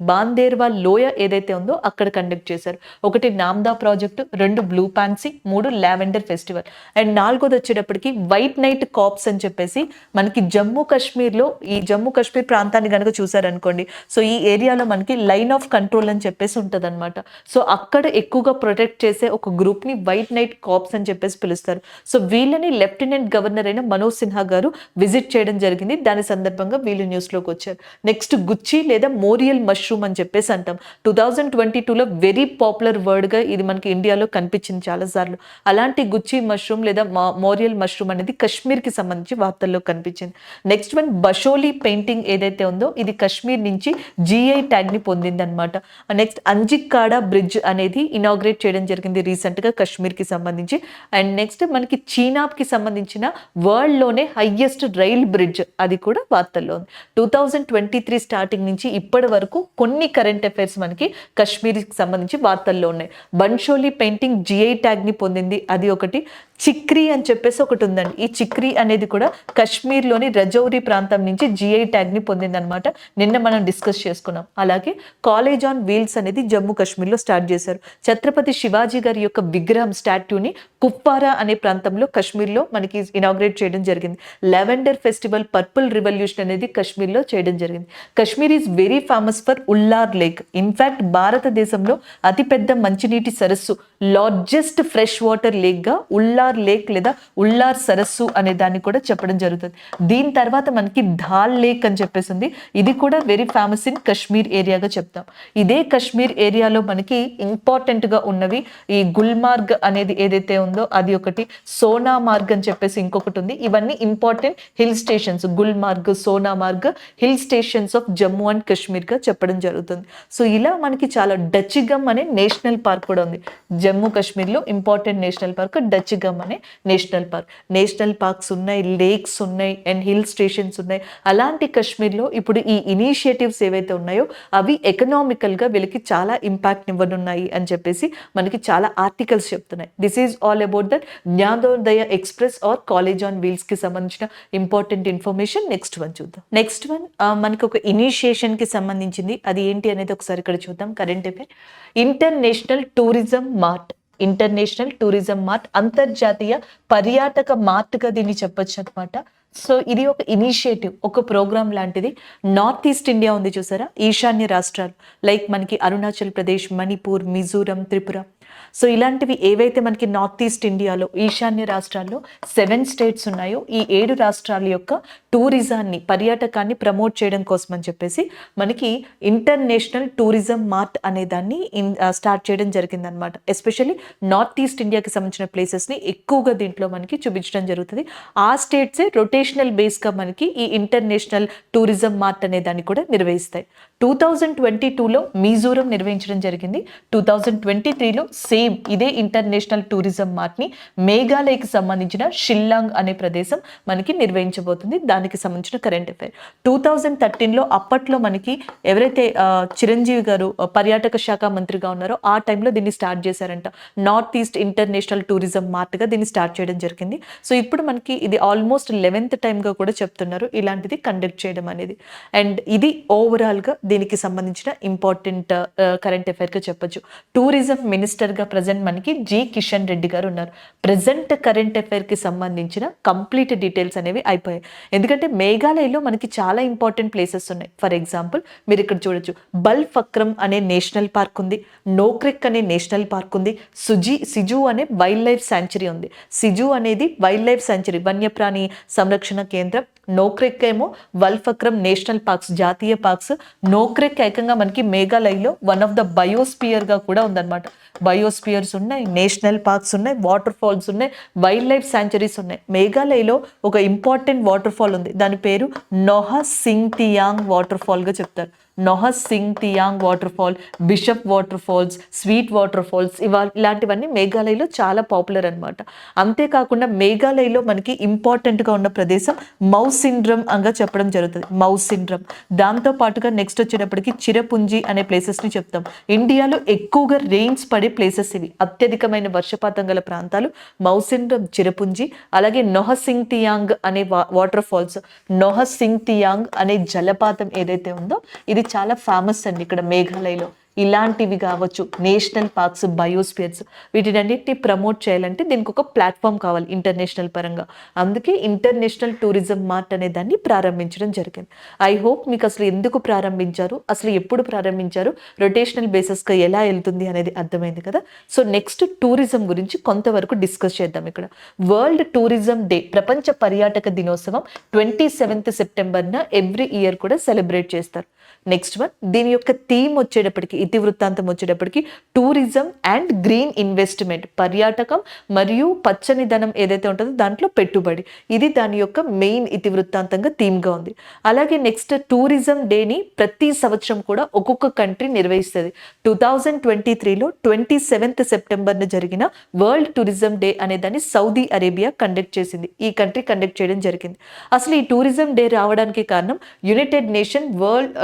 బాందేర్వా లోయ ఏదైతే ఉందో అక్కడ కండక్ట్ చేశారు. ఒకటి Namda project, 2 blue pansy, 3 lavender festival. And 4వది వచ్చేటప్పటికి వైట్ నైట్ కాప్స్ అని చెప్పేసి మనకి జమ్మూ కాశ్మీర్లో ఈ జమ్మూ కాశ్మీర్ ప్రాంతాన్ని కనుక చూసారనుకోండి, సో ఈ ఏరియాలో మనకి లైన్ ఆఫ్ కంట్రోల్ అని చెప్పేసి ఉంటుంది అనమాట. సో అక్కడ ఎక్కువగా ప్రొటెక్ట్ చేసే ఒక గ్రూప్ని వైట్ నైట్ కాప్స్ అని చెప్పేసి పిలుస్తారు. సో వీళ్ళని లెఫ్టినెంట్ గవర్నర్ అయిన మనోజ్ సిన్హా గారు విజిట్ చేయడం జరిగింది. దాని సందర్భంగా వీళ్ళు న్యూస్లోకి వచ్చారు. నెక్స్ట్, గుచ్చి లేదా మోరియల్ మష్రూమ్ అని చెప్పేసి అంటాం. 2022లో వెరీ పాపులర్ వర్డ్గా ఇది మనకి ఇండియాలో కనిపించింది చాలాసార్లు. అలాంటి గుచ్చి మష్రూమ్ లేదా మోరియల్ మష్రూమ్ అనేది కాశ్మీర్కి సంబంధించి వార్తల్లో కనిపించింది. నెక్స్ట్ వన్, బషోలి పెయింటింగ్ ఏదైతే ఉందో ఇది కాశ్మీర్ నుంచి GI ట్యాగ్ని పొందింది అనమాట. నెక్స్ట్, అంజిక్కాడా బ్రిడ్జ్ అనేది ఇనాగ్రేట్ చేయడం జరిగింది రీసెంట్గా కాశ్మీర్కి సంబంధించి. అండ్ నెక్స్ట్ మనకి చీనాబ్కి సంబంధించిన వరల్డ్లోనే హైయెస్ట్ రైల్ బ్రిడ్జ్ అది కూడా వార్తల్లో ఉంది. 2023 స్టార్టింగ్ నుంచి ఇప్పటి వరకు కొన్ని కరెంట్ అఫైర్స్ మనకి కాశ్మీర్కి సంబంధించి వార్తల్లో ఉన్నాయి. బన్షోలి పెయింటింగ్ GI ట్యాగ్ని పొందింది, అది ఒకటి. చిక్రీ అని చెప్పేసి ఒకటి ఉందండి. ఈ చిక్రీ అనేది కూడా కశ్మీర్లోని రజౌరి ప్రాంతం నుంచి జిఐ ట్యాగ్ని పొందిందనమాట. నిన్న మనం డిస్కస్ చేసుకున్నాం. అలాగే కాలేజ్ ఆన్ వీల్స్ అనేది జమ్మూ కాశ్మీర్లో స్టార్ట్ చేశారు. ఛత్రపతి శివాజీ గారి యొక్క విగ్రహం స్టాట్యూని కుప్వారా అనే ప్రాంతంలో కశ్మీర్లో మనకి ఇనాగ్రేట్ చేయడం జరిగింది. లెవెండర్ ఫెస్టివల్, పర్పుల్ రివల్యూషన్ అనేది కశ్మీర్లో చేయడం జరిగింది. Kashmir is very famous for Wular lake. In fact భారతదేశంలో అతిపెద్ద మంచినీటి సరస్సు, లార్జెస్ట్ ఫ్రెష్ వాటర్ లేక్గా ఉల్లార్ లేక్ లేదా ఉల్లార్ సరస్సు అనే దాన్ని కూడా చెప్పడం జరుగుతుంది. దీని తర్వాత మనకి ధాల్ లేక్ అని చెప్పేసి ఉంది. ఇది కూడా వెరీ ఫేమస్ ఇన్ కశ్మీర్ ఏరియాగా చెప్తాం. ఇదే కశ్మీర్ ఏరియాలో మనకి ఇంపార్టెంట్ గా ఉన్నవి ఈ గుల్మార్గ్ అనేది ఏదైతే ఉందో అది ఒకటి, సోనామార్గ్ అని చెప్పేసి ఇంకొకటి ఉంది. ఇవన్నీ important hill stations. Gulmarg, Sonamarg hill stations of Jammu and Kashmir గా చెప్పడం జరుగుతుంది. సో ఇలా మనకి చాలా డచ్చిగమ్ అనే నేషనల్ పార్క్ కూడా ఉంది. జమ్మూ కాశ్మీర్ లో ఇంపార్టెంట్ నేషనల్ పార్క్ డచ్చిగమ్ అనే నేషనల్ పార్క్. నేషనల్ పార్క్స్ ఉన్నాయి, లేక్స్ ఉన్నాయి అండ్ హిల్ స్టేషన్స్ ఉన్నాయి. అలాంటి కశ్మీర్లో ఇప్పుడు ఈ ఇనిషియేటివ్స్ ఏవైతే ఉన్నాయో అవి ఎకనామికల్గా వీళ్ళకి చాలా ఇంపాక్ట్ ఇవ్వనున్నాయి అని చెప్పేసి మనకి చాలా ఆర్టికల్స్ చెప్తున్నాయి. This is all about that Gyanodaya Express or college on wheels కి సంబంధించిన ఇంపార్టెంట్ ఇన్ఫర్మేషన్. నెక్స్ట్ వన్ చూద్దాం. నెక్స్ట్ వన్ మనకి ఒక ఇనిషియేషన్ కి సంబంధించింది. అది ఏంటి అనేది ఒకసారి ఇక్కడ చూద్దాం. Current affair. International tourism mart. International tourism mart, అంతర్జాతీయ పర్యాటక మార్ట్గా దీన్ని చెప్పొచ్చు అనమాట. సో ఇది ఒక ఇనిషియేటివ్, ఒక ప్రోగ్రామ్ లాంటిది. నార్త్ ఈస్ట్ ఇండియా ఉంది చూసారా, ఈశాన్య రాష్ట్రాలు లైక్ మనకి అరుణాచల్ ప్రదేశ్, మణిపూర్, మిజోరం, త్రిపుర. సో ఇలాంటివి ఏవైతే మనకి నార్త్ ఈస్ట్ ఇండియాలో ఈశాన్య రాష్ట్రాల్లో 7 స్టేట్స్ ఉన్నాయో ఈ 7 రాష్ట్రాల యొక్క టూరిజాన్ని, పర్యాటకాన్ని ప్రమోట్ చేయడం కోసం అని చెప్పేసి మనకి ఇంటర్నేషనల్ టూరిజం మార్ట్ అనే దాన్ని స్టార్ట్ చేయడం జరిగిందనమాట. ఎస్పెషల్లీ నార్త్ ఈస్ట్ ఇండియాకి సంబంధించిన ప్లేసెస్ని ఎక్కువగా దీంట్లో మనకి చూపించడం జరుగుతుంది. ఆ స్టేట్సే రొటేషనల్ బేస్గా మనకి ఈ ఇంటర్నేషనల్ టూరిజం మార్ట్ అనే దాన్ని కూడా నిర్వహిస్తాయి. 2022లో మిజోరం నిర్వహించడం జరిగింది. 2023లో సేమ్ ఇదే ఇంటర్నేషనల్ టూరిజం మార్ట్ని మేఘాలయకి సంబంధించిన షిల్లాంగ్ అనే ప్రదేశం మనకి నిర్వహించబోతుంది. దానికి సంబంధించిన కరెంట్ అఫైర్. 2013లో అప్పట్లో మనకి ఎవరైతే చిరంజీవి గారు పర్యాటక శాఖ మంత్రిగా ఉన్నారో ఆ టైంలో దీన్ని స్టార్ట్ చేశారంట. నార్త్ ఈస్ట్ ఇంటర్నేషనల్ టూరిజం మార్ట్గా దీన్ని స్టార్ట్ చేయడం జరిగింది. సో ఇప్పుడు మనకి ఇది ఆల్మోస్ట్ 11th టైంగా కూడా చెప్తున్నారు ఇలాంటిది కండక్ట్ చేయడం అనేది. అండ్ ఇది ఓవరాల్గా దీనికి సంబంధించిన ఇంపార్టెంట్ కరెంట్ అఫైర్గా చెప్పొచ్చు. టూరిజం మినిస్టర్గా ప్రజెంట్ మనకి జి కిషన్ రెడ్డి గారు ఉన్నారు. ప్రజెంట్ కరెంట్ అఫైర్కి సంబంధించిన కంప్లీట్ డీటెయిల్స్ అనేవి అయిపోయాయి. ఎందుకంటే మేఘాలయలో మనకి చాలా ఇంపార్టెంట్ ప్లేసెస్ ఉన్నాయి. ఫర్ ఎగ్జాంపుల్ మీరు ఇక్కడ చూడొచ్చు, బల్ ఫక్రమ్ అనే నేషనల్ పార్క్ ఉంది, నోక్రెక్ అనే నేషనల్ పార్క్ ఉంది, సిజు అనే వైల్డ్ లైఫ్ శాంచురీ ఉంది. సిజు అనేది వైల్డ్ లైఫ్ శాంచురీ, వన్యప్రాణి సంరక్షణ కేంద్రం. నోక్రెక్ ఏమో వల్ఫక్రమ్ నేషనల్ పార్క్స్, జాతీయ పార్క్స్. నోక్రెక్ ఏకంగా మనకి మేఘాలయలో వన్ ఆఫ్ ద బయోస్పియర్ గా కూడా ఉందన్నమాట. బయోస్పియర్స్ ఉన్నాయి, నేషనల్ పార్క్స్ ఉన్నాయి, వాటర్ ఫాల్స్ ఉన్నాయి, వైల్డ్ లైఫ్ శాంచురీస్ ఉన్నాయి. మేఘాలయలో ఒక ఇంపార్టెంట్ వాటర్ ఫాల్ ఉంది, దాని పేరు నొహ సింగ్తియాంగ్ వాటర్ ఫాల్ గా చెప్తారు. Noh Sngithiang water fall, bishop water falls, sweet water falls, ఇలాంటివన్నీ మేఘాలయలో చాలా పాపులర్ అనమాట. అంతేకాకుండా మేఘాలయలో మనకి ఇంపార్టెంట్గా ఉన్న ప్రదేశం మౌసిండ్రమ్ అంగా చెప్పడం జరుగుతుంది. మౌసిండ్రమ్. దాంతో పాటుగా నెక్స్ట్ వచ్చేటప్పటికి చిరపుంజి అనే ప్లేసెస్ని చెప్తాం. ఇండియాలో ఎక్కువగా రెయిన్స్ పడే ప్లేసెస్ ఇవి, అత్యధికమైన వర్షపాతం గల ప్రాంతాలు మౌసిండ్రమ్, చిరపుంజి. అలాగే నొహ సింగ్తియాంగ్ అనే వాటర్ ఫాల్స్, నొహ సింగ్తియాంగ్ అనే జలపాతం ఏదైతే ఉందో ఇది చాలా ఫేమస్ అండి ఇక్కడ మేఘాలయలో. ఇలాంటివి కావచ్చు, నేషనల్ పార్క్స్, బయోస్పియర్స్, వీటినన్నిటిని ప్రమోట్ చేయాలంటే దీనికి ఒక ప్లాట్ఫామ్ కావాలి ఇంటర్నేషనల్ పరంగా. అందుకే ఇంటర్నేషనల్ టూరిజం మార్ట్ అనే దాన్ని ప్రారంభించడం జరిగింది. ఐ హోప్ మీకు అసలు ఎందుకు ప్రారంభించారు, అసలు ఎప్పుడు ప్రారంభించారు, రొటేషనల్ బేసిస్గా ఎలా వెళ్తుంది అనేది అర్థమైంది కదా. సో నెక్స్ట్ టూరిజం గురించి కొంతవరకు డిస్కస్ చేద్దాం. ఇక్కడ వరల్డ్ టూరిజం డే, ప్రపంచ పర్యాటక దినోత్సవం 27th సెప్టెంబర్న ఎవ్రీ ఇయర్ కూడా సెలబ్రేట్ చేస్తారు. నెక్స్ట్ వన్, దీని యొక్క థీమ్ వచ్చేటప్పటికి, ఇతివృత్తాంతం వచ్చేటప్పటికి టూరిజం అండ్ గ్రీన్ ఇన్వెస్ట్మెంట్, పర్యాటకం మరియు పచ్చని ధనం ఏదైతే ఉంటుందో దాంట్లో పెట్టుబడి. ఇది దాని యొక్క మెయిన్ ఇతివృత్తాంతంగా థీమ్గా ఉంది. అలాగే నెక్స్ట్ టూరిజం డేని ప్రతి సంవత్సరం కూడా ఒక్కొక్క కంట్రీ నిర్వహిస్తుంది. 2023లో 27th సెప్టెంబర్న జరిగిన వరల్డ్ టూరిజం డే అనే దాన్ని సౌదీ అరేబియా కండక్ట్ చేసింది. ఈ కంట్రీ కండక్ట్ చేయడం జరిగింది. అసలు ఈ టూరిజం డే రావడానికి కారణం United Nation world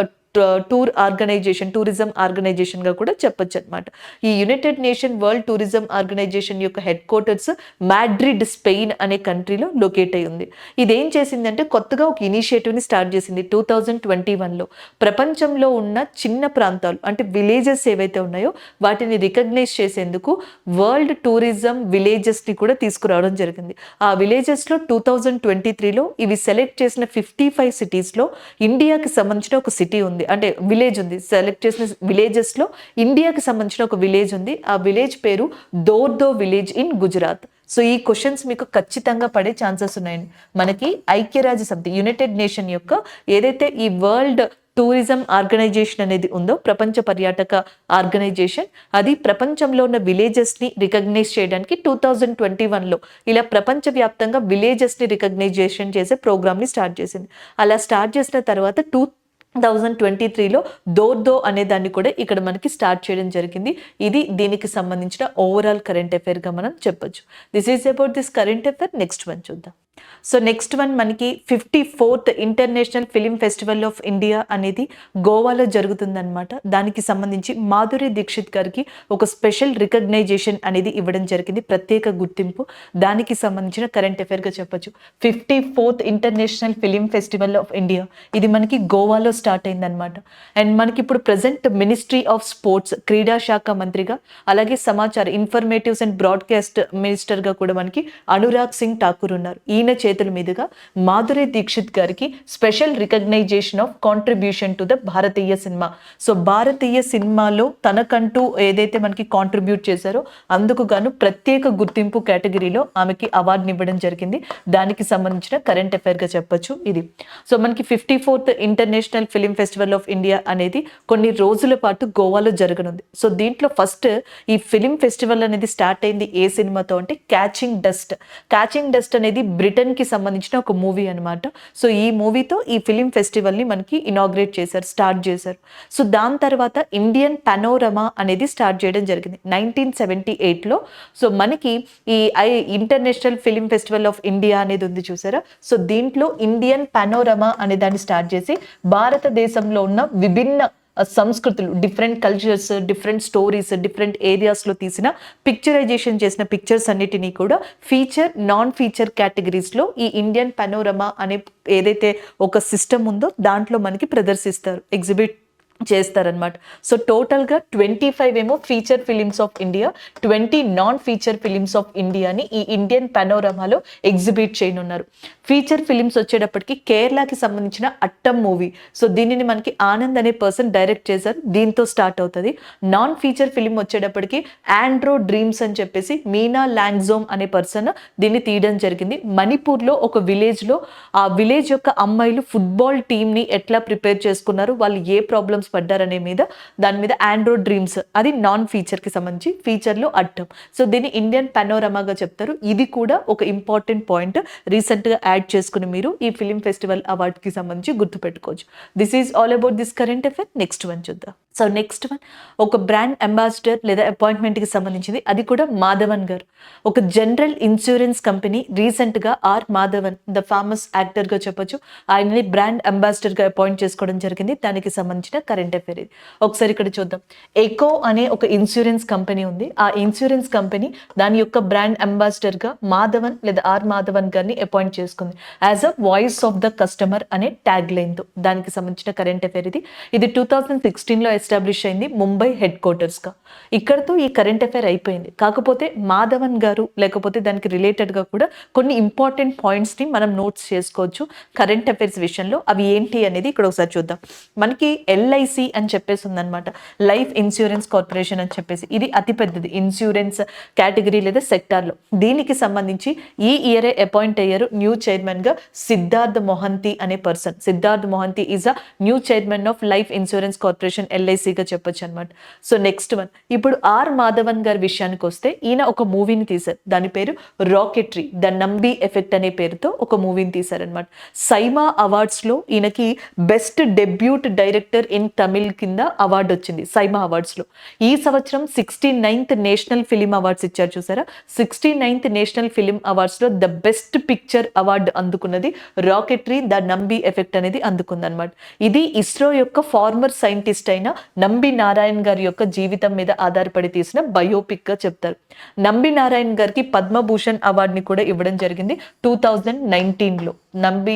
tour organisation, tourism organisation గా కూడా చెప్పొచ్చు అనమాట. ఈ United Nation world tourism organisation యొక్క హెడ్ క్వార్టర్స్ మాడ్రిడ్, స్పెయిన్ అనే కంట్రీలో లొకేట్ అయి ఉంది. ఇదేం చేసిందంటే కొత్తగా ఒక ఇనిషియేటివ్ ని స్టార్ట్ చేసింది 2021లో. ప్రపంచంలో ఉన్న చిన్న ప్రాంతాలు అంటే విలేజెస్ ఏవైతే ఉన్నాయో వాటిని రికగ్నైజ్ చేసేందుకు వరల్డ్ టూరిజం విలేజెస్ ని కూడా తీసుకురావడం జరిగింది. ఆ విలేజెస్ లో 2023లో ఇవి సెలెక్ట్ చేసిన 55 సిటీస్ లో ఇండియాకి సంబంధించిన ఒక సిటీ ఉంది, అంటే విలేజ్ ఉంది. సెలెక్ట్ చేసిన విలేజెస్ లో ఇండియాకి సంబంధించిన ఒక విలేజ్ ఉంది. ఆ విలేజ్ పేరు దోర్దో విలేజ్ ఇన్ గుజరాత్. సో ఈ క్వశ్చన్స్ మీకు ఖచ్చితంగా పడే ఛాన్సెస్ ఉన్నాయండి. మనకి ఐక్యరాజ్య సమితి, యునైటెడ్ నేషన్ యొక్క ఏదైతే ఈ వరల్డ్ టూరిజం ఆర్గనైజేషన్ అనేది ఉందో, ప్రపంచ పర్యాటక ఆర్గనైజేషన్, అది ప్రపంచంలో ఉన్న విలేజెస్ ని రికగ్నైజ్ చేయడానికి 2021లో ఇలా ప్రపంచవ్యాప్తంగా విలేజెస్ ని రికగ్నైజేషన్ చేసే ప్రోగ్రామ్ ని స్టార్ట్ చేసింది. అలా స్టార్ట్ చేసిన తర్వాత 2023లో దోర్దో అనే దాన్ని కూడా ఇక్కడ మనకి స్టార్ట్ చేయడం జరిగింది. ఇది దీనికి సంబంధించిన ఓవరాల్ కరెంట్ అఫైర్ గా మనం చెప్పొచ్చు. This is about this current affair. Next one చూద్దాం. సో నెక్స్ట్ వన్ మనకి 54th international film festival of India అనేది గోవాలో జరుగుతుందన్నమాట. దానికి సంబంధించి మాధురి దీక్షిత్ గారికి ఒక స్పెషల్ రికగ్నైజేషన్ అనేది ఇవ్వడం జరిగింది, ప్రత్యేక గుర్తింపు. దానికి సంబంధించిన కరెంట్ అఫైర్ గా చెప్పొచ్చు. 54th international film festival of India ఇది మనకి గోవాలో స్టార్ట్ అయిందనమాట. అండ్ మనకి ఇప్పుడు ప్రజెంట్ మినిస్ట్రీ ఆఫ్ స్పోర్ట్స్, క్రీడా శాఖ మంత్రిగా, అలాగే సమాచార ఇన్ఫర్మేటివ్స్ అండ్ బ్రాడ్కాస్ట్ మినిస్టర్ గా కూడా మనకి అనురాగ్ సింగ్ ఠాకూర్ ఉన్నారు. ఈయన చేతుల మీదుగా మాధురి దీక్షిత్ గారికి special recognition of contribution to the భారతీయ సినిమా. సో భారతీయ సినిమాలో తనకంటూ ఏదైతే మనకి కాంట్రిబ్యూట్ చేశారో అందుకు గాను ప్రత్యేక గుర్తింపు కేటగిరీలో ఆమెకి అవార్డుని ఇవ్వడం జరిగింది. దానికి సంబంధించిన కరెంట్ అఫైర్ గా చెప్పొచ్చు ఇది. సో మనకి 54th international film festival of India అనేది కొన్ని రోజుల పాటు గోవాలో జరగనుంది. సో దీంట్లో ఫస్ట్ ఈ ఫిలిం ఫెస్టివల్ అనేది స్టార్ట్ అయింది ఏ సినిమాతో అంటే క్యాచింగ్ డస్ట్. క్యాచింగ్ డస్ట్ అనేది బ్రిటన్ కి సంబంధించిన ఒక మూవీ అనమాట. సో ఈ మూవీతో ఈ ఫిలిం ఫెస్టివల్ ని మనకి ఇనాగ్రేట్ చేశారు, స్టార్ట్ చేశారు. సో దాని తర్వాత ఇండియన్ పనోరమా అనేది స్టార్ట్ చేయడం జరిగింది 1978లో. సో మనకి ఈ international film festival of India అనేది ఉంది చూసారా. సో దీంట్లో ఇండియన్ పనోరమా అనే దాన్ని స్టార్ట్ చేసి భారతదేశంలో ఉన్న విభిన్న సంస్కృతులు, different cultures, different stories, different ఏరియాస్లో తీసిన పిక్చరైజేషన్ చేసిన పిక్చర్స్ అన్నిటినీ కూడా ఫీచర్, నాన్ ఫీచర్ కేటగిరీస్లో ఈ ఇండియన్ పనోరమా అనే ఏదైతే ఒక సిస్టమ్ ఉందో దాంట్లో మనకి ప్రదర్శిస్తారు, ఎగ్జిబిట్ చేస్తారనమాట. సో టోటల్గా 25 ఏమో feature films of India, 20 non feature films of ఇండియాని ఈ ఇండియన్ పనోరమాలో ఎగ్జిబిట్ చేయనున్నారు. ఫీచర్ ఫిలిమ్స్ వచ్చేటప్పటికి కేరళకి సంబంధించిన అట్టం మూవీ. సో దీనిని మనకి ఆనంద్ అనే పర్సన్ డైరెక్ట్ చేశారు, దీంతో స్టార్ట్ అవుతుంది. నాన్ ఫీచర్ ఫిలిం వచ్చేటప్పటికి ఆండ్రో డ్రీమ్స్ అని చెప్పేసి మీనా లాంగ్జోమ్ అనే పర్సన్ దీన్ని తీయడం జరిగింది. మణిపూర్లో ఒక విలేజ్లో ఆ విలేజ్ యొక్క అమ్మాయిలు ఫుట్బాల్ టీమ్ని ఎట్లా ప్రిపేర్ చేసుకున్నారు, వాళ్ళు ఏ ప్రాబ్లమ్స్ పడ్డారనే మీద దాని మీద ఆండ్రో డ్రీమ్స్, అది నాన్ ఫీచర్ కి సంబంధించి, ఫీచర్ లో అట్టం. సో దీన్ని ఇండియన్ పనోరమాగా చెప్తారు. ఇది కూడా ఒక ఇంపార్టెంట్ పాయింట్ రీసెంట్ గా యాడ్ చేసుకుని మీరు ఈ ఫిలిం ఫెస్టివల్ అవార్డ్ కి సంబంధించి గుర్తుపెట్టుకోవచ్చు. This is all about this current affair. Next one చూద్దాం. సో నెక్స్ట్ వన్ ఒక బ్రాండ్ అంబాసిడర్ లేదా అపాయింట్మెంట్ కి సంబంధించింది, అది కూడా మాధవన్ గారు. ఒక జనరల్ ఇన్సూరెన్స్ కంపెనీ రీసెంట్ గా R Madhavan, the famous actor గా చెప్పొచ్చు, ఆయనని బ్రాండ్ అంబాసిడర్ గా అపాయింట్ చేసుకోవడం జరిగింది. దానికి సంబంధించిన కరెంట్ అఫైర్ ఇది. ఒకసారి ఇక్కడ చూద్దాం. ఎకో అనే ఒక ఇన్సూరెన్స్ కంపెనీ ఉంది. ఆ ఇన్సూరెన్స్ కంపెనీ దాని యొక్క బ్రాండ్ అంబాసిడర్ గా మాధవన్ లేదా ఆర్ మాధవన్ గారిని అపాయింట్ చేసుకుంది as a voice of the customer అనే ట్యాగ్ లైన్ తో. దానికి సంబంధించిన కరెంట్ అఫైర్ ఇది. ఇది 2016లో ఎస్టాబ్లిష్ అయింది ముంబై హెడ్ క్వార్టర్స్ గా. ఇక్కడతో ఈ కరెంట్ అఫైర్ అయిపోయింది. కాకపోతే మాధవన్ గారు లేకపోతే దానికి రిలేటెడ్ గా కూడా కొన్ని ఇంపార్టెంట్ పాయింట్స్ ని మనం నోట్స్ చేసుకోవచ్చు కరెంట్ అఫైర్స్ విషయంలో. అవి ఏంటి అనేది ఇక్కడ ఒకసారి చూద్దాం. మనకి ఎల్ఐసి అని చెప్పేసి ఉందన్నమాట, లైఫ్ ఇన్సూరెన్స్ కార్పొరేషన్ అని చెప్పేసి. ఇది అతిపెద్దది ఇన్సూరెన్స్ కేటగిరీ లేదా సెక్టార్ లో. దీనికి సంబంధించి ఈ ఇయరే అపాయింట్ అయ్యారు న్యూ చైర్మన్ గా సిద్ధార్థ్ మొహంతి అనే person. Siddharth Mohanty is a new chairman of life insurance corporation, ఎల్ఐసిగా చెప్పొచ్చు అనమాట. సో నెక్స్ట్ వన్, ఇప్పుడు ఆర్ మాధవన్ గారి విషయానికి వస్తే ఈయన ఒక మూవీని తీశారు. దాని పేరు రాకెట్రీ, ద నంబీ ఎఫెక్ట్ అనే పేరుతో ఒక మూవీని తీశారనమాట. సైమా అవార్డ్స్ లో ఈయనకి best debut director in Tamil కింద అవార్డు వచ్చింది సైమా అవార్డ్స్లో. ఈ సంవత్సరం 69th నేషనల్ ఫిలిం అవార్డ్స్ ఇచ్చారు చూసారా. 69th నేషనల్ ఫిలిం అవార్డ్స్లో ద బెస్ట్ పిక్చర్ అవార్డు అందుకున్నది రాకెట్రీ ద నంబి ఎఫెక్ట్ అనేది అందుకుందనమాట. ఇది ఇస్రో యొక్క ఫార్మర్ సైంటిస్ట్ అయిన నంబి నారాయణ్ గారి యొక్క జీవితం మీద ఆధారపడి తీసిన బయోపిక్ గా చెప్తారు. నంబి నారాయణ్ గారికి పద్మభూషణ్ అవార్డుని కూడా ఇవ్వడం జరిగింది 2019లో. నంబి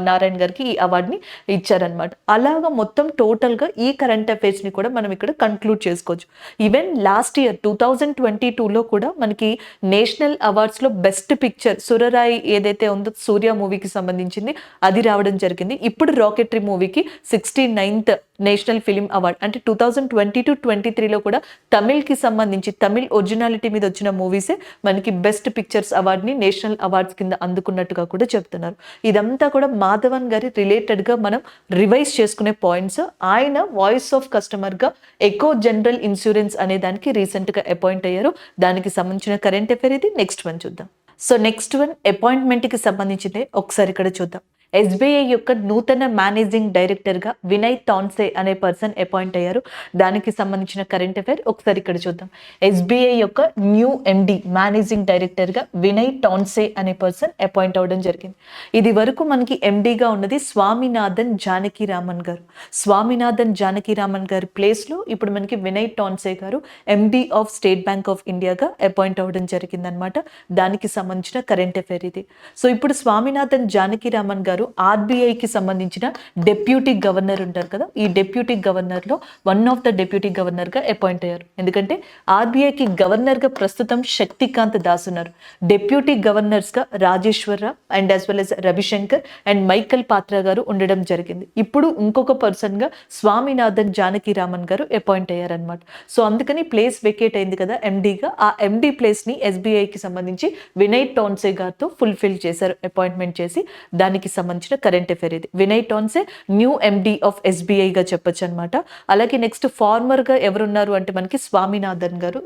నారాయణ్ గారికి ఈ అవార్డుని ఇచ్చారనమాట. అలాగా మొత్తం టోటల్ గా ఈ కరెంట్ అఫైర్స్ ని కూడా మనం ఇక్కడ కన్క్లూడ్ చేసుకోవచ్చు. ఈవెన్ లాస్ట్ ఇయర్ 2022లో కూడా మనకి నేషనల్ అవార్డ్స్ లో బెస్ట్ పిక్చర్ సురరాయి ఏదైతే ఉందో సూర్య మూవీకి సంబంధించింది అది రావడం జరిగింది. ఇప్పుడు రాకెట్రీ మూవీకి 69th నేషనల్ ఫిలిం అవార్డ్ అంటే 2022-23లో కూడా తమిళ్కి సంబంధించి తమిళ్ ఒరిజినాలిటీ మీద వచ్చిన మూవీసే మనకి బెస్ట్ పిక్చర్స్ అవార్డ్ని నేషనల్ అవార్డ్స్ కింద అందుకున్నట్టుగా కూడా చెప్తున్నారు. ఇదంతా కూడా మాధవన్ గారి రిలేటెడ్గా మనం రివైజ్ చేసుకునే పాయింట్స్. ఆయన వాయిస్ ఆఫ్ కస్టమర్గా ఎకో జనరల్ ఇన్సూరెన్స్ అనే దానికి రీసెంట్గా అపాయింట్ అయ్యారు. దానికి సంబంధించిన కరెంట్ అఫైర్ ఇది. నెక్స్ట్ వన్ చూద్దాం. సో నెక్స్ట్ వన్ అపాయింట్మెంట్కి సంబంధించిందే. ఒకసారి ఇక్కడ చూద్దాం. ఎస్బీఐ యొక్క నూతన మేనేజింగ్ డైరెక్టర్గా వినయ్ టాన్సే అనే పర్సన్ అపాయింట్ అయ్యారు. దానికి సంబంధించిన కరెంట్ అఫైర్ ఒకసారి ఇక్కడ చూద్దాం. ఎస్బీఐ యొక్క న్యూ ఎండి మేనేజింగ్ డైరెక్టర్గా వినయ్ టాన్సే అనే పర్సన్ అపాయింట్ అవ్వడం జరిగింది. ఇది వరకు మనకి ఎండిగా ఉన్నది స్వామినాథన్ జానకిరామన్ గారు. స్వామినాథన్ జానకిరామన్ గారి ప్లేస్లో ఇప్పుడు మనకి వినయ్ టాన్సే గారు MD of state bank of ఇండియాగా అపాయింట్ అవ్వడం జరిగిందనమాట. దానికి సంబంధించిన కరెంట్ అఫైర్ ఇది. సో ఇప్పుడు స్వామినాథన్ జానకిరామన్ గారు ఆర్బీఐకి సంబంధించిన డెప్యూటీ గవర్నర్ ఉంటారు కదా, ఈ డెప్యూటీ గవర్నర్లో వన్ ఆఫ్ ద డెప్యూటీ గవర్నర్గా అపాయింట్ అయ్యారు. ఎందుకంటే ఆర్బీఐకి గవర్నర్గా ప్రస్తుతం శక్తికాంత్ దాస్ ఉన్నారు. డెప్యూటీ గవర్నర్స్గా Rajeshwar Rao and as well as Ravishankar and Michael Patra గారు ఉండడం జరిగింది. ఇప్పుడు ఇంకొక పర్సన్గా స్వామినాథన్ జానకిరామన్ గారు అపాయింట్ అయ్యారనమాట. సో అందుకని ప్లేస్ వెకేట్ అయింది కదా ఎండీగా, ఆ ఎండీ ప్లేస్ని ఎస్బీఐకి సంబంధించి వినయ్ టాన్సే గారితో ఫుల్ఫిల్ చేశారు, అపాయింట్మెంట్ చేసి. దానికి సంబంధించిన కరెంట్ అఫైర్ ఇది. వినయ్ టాన్సే న్యూ ఎండి ఆఫ్ ఎస్బీఐగా చెప్పొచ్చు అనమాట. అలాగే నెక్స్ట్ ఫార్మర్గా ఎవరున్నారు అంటే మనకి స్వామినాథన్ గారు,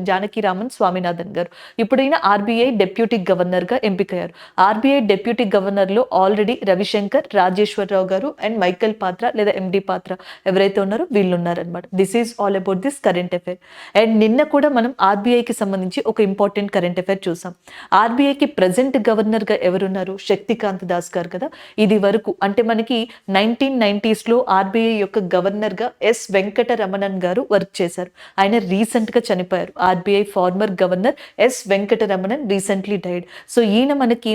జానకిరామన్ స్వామినాథన్ గారు. ఇప్పుడు ఈయన ఆర్బీఐ డెప్యూటీ గవర్నర్గా ఎంపికయ్యారు. ఆర్బీఐ డెప్యూటీ గవర్నర్లో ఆల్రెడీ రవిశంకర్, రాజేశ్వరరావు గారు అండ్ మైకల్ పాత్ర లేదా ఎండి పాత్ర ఎవరైతే ఉన్నారో వీళ్ళు ఉన్నారనమాట. This is all about this current affair. And నిన్న కూడా మనం ఆర్బీఐకి సంబంధించి ఒక ఇంపార్టెంట్ కరెంట్ అఫైర్ చూసాం. ఆర్బీఐకి ప్రజెంట్ గవర్నర్గా ఎవరున్నారు? శక్తికాంత్ దాస్ గారు కదా. ఇది వరకు అంటే మనకి 1990sలో ఆర్బీఐ యొక్క గవర్నర్గా ఎస్ వెంకటరమణన్ గారు వర్క్ చేశారు. ఆయన రీసెంట్గా చనిపోయారు. RBI farmer governor yes Venkataramanan recently died. So ఈయన మనకి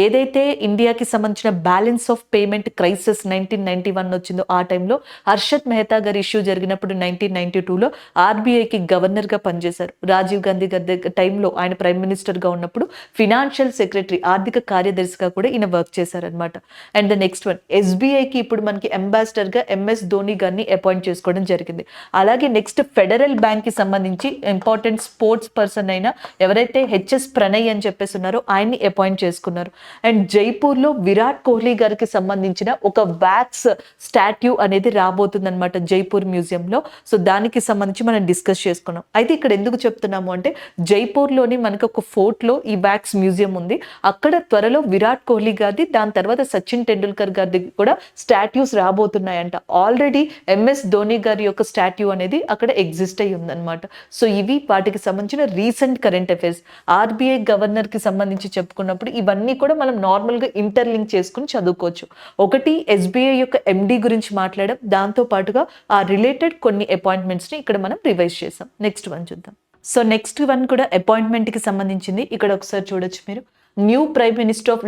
ఏదైతే ఇండియాకి సంబంధించిన బ్యాలెన్స్ ఆఫ్ పేమెంట్ క్రైసిస్ 1991 వచ్చిందో ఆ టైంలో హర్షద్ మెహతా గారి ఇష్యూ జరిగినప్పుడు 1992లో ఆర్బీఐకి గవర్నర్గా పనిచేశారు. రాజీవ్ గాంధీ గారి టైంలో ఆయన ప్రైమ్ మినిస్టర్గా ఉన్నప్పుడు ఫినాన్షియల్ సెక్రటరీ, ఆర్థిక కార్యదర్శిగా కూడా ఈయన వర్క్ చేశారనమాట. అండ్ ద నెక్స్ట్ వన్ ఎస్బీఐకి ఇప్పుడు మనకి అంబాసిడర్గా ఎంఎస్ ధోని గారిని అపాయింట్ చేసుకోవడం జరిగింది. అలాగే నెక్స్ట్ ఫెడరల్ బ్యాంక్కి సంబంధించి ఇంపార్టెంట్ స్పోర్ట్స్ పర్సన్ అయిన ఎవరైతే హెచ్ఎస్ ప్రణయ్ అని చెప్పేసి ఉన్నారో ఆయన్ని అపాయింట్ చేసుకున్నారు. అండ్ జైపూర్లో విరాట్ కోహ్లీ గారికి సంబంధించిన ఒక వ్యాక్స్ స్టాట్యూ అనేది రాబోతుంది అనమాట జైపూర్ మ్యూజియంలో. సో దానికి సంబంధించి మనం డిస్కస్ చేసుకున్నాం. అయితే ఇక్కడ ఎందుకు చెప్తున్నాము అంటే జైపూర్లోని మనకు ఒక ఫోర్ట్లో ఈ వ్యాక్స్ మ్యూజియం ఉంది. అక్కడ త్వరలో విరాట్ కోహ్లీ గారిది, దాని తర్వాత సచిన్ టెండూల్కర్ గారిది కూడా స్టాట్యూస్ రాబోతున్నాయంట. ఆల్రెడీ ఎంఎస్ ధోని గారి యొక్క స్టాట్యూ అనేది అక్కడ ఎగ్జిస్ట్ అయ్యి ఉందన్నమాట. సో ఇవి వాటికి సంబంధించిన రీసెంట్ కరెంట్ అఫైర్స్. ఆర్బీఐ గవర్నర్కి సంబంధించి చెప్పుకున్నప్పుడు ఇవన్నీ కూడా మనం నార్మల్గా ఇంటర్లింక్ చేసుకుని చదువుకోవచ్చు. ఒకటి ఎస్బీఐ యొక్క ఎండి గురించి మాట్లాడడం, దాంతో పాటుగా ఆ రిలేటెడ్ కొన్ని అపాయింట్మెంట్స్ని ఇక్కడ మనం రివైజ్ చేసాం. నెక్స్ట్ వన్ చూద్దాం. సో నెక్స్ట్ వన్ కూడా అపాయింట్మెంట్కి సంబంధించింది. ఇక్కడ ఒకసారి చూడొచ్చు మీరు. New prime minister of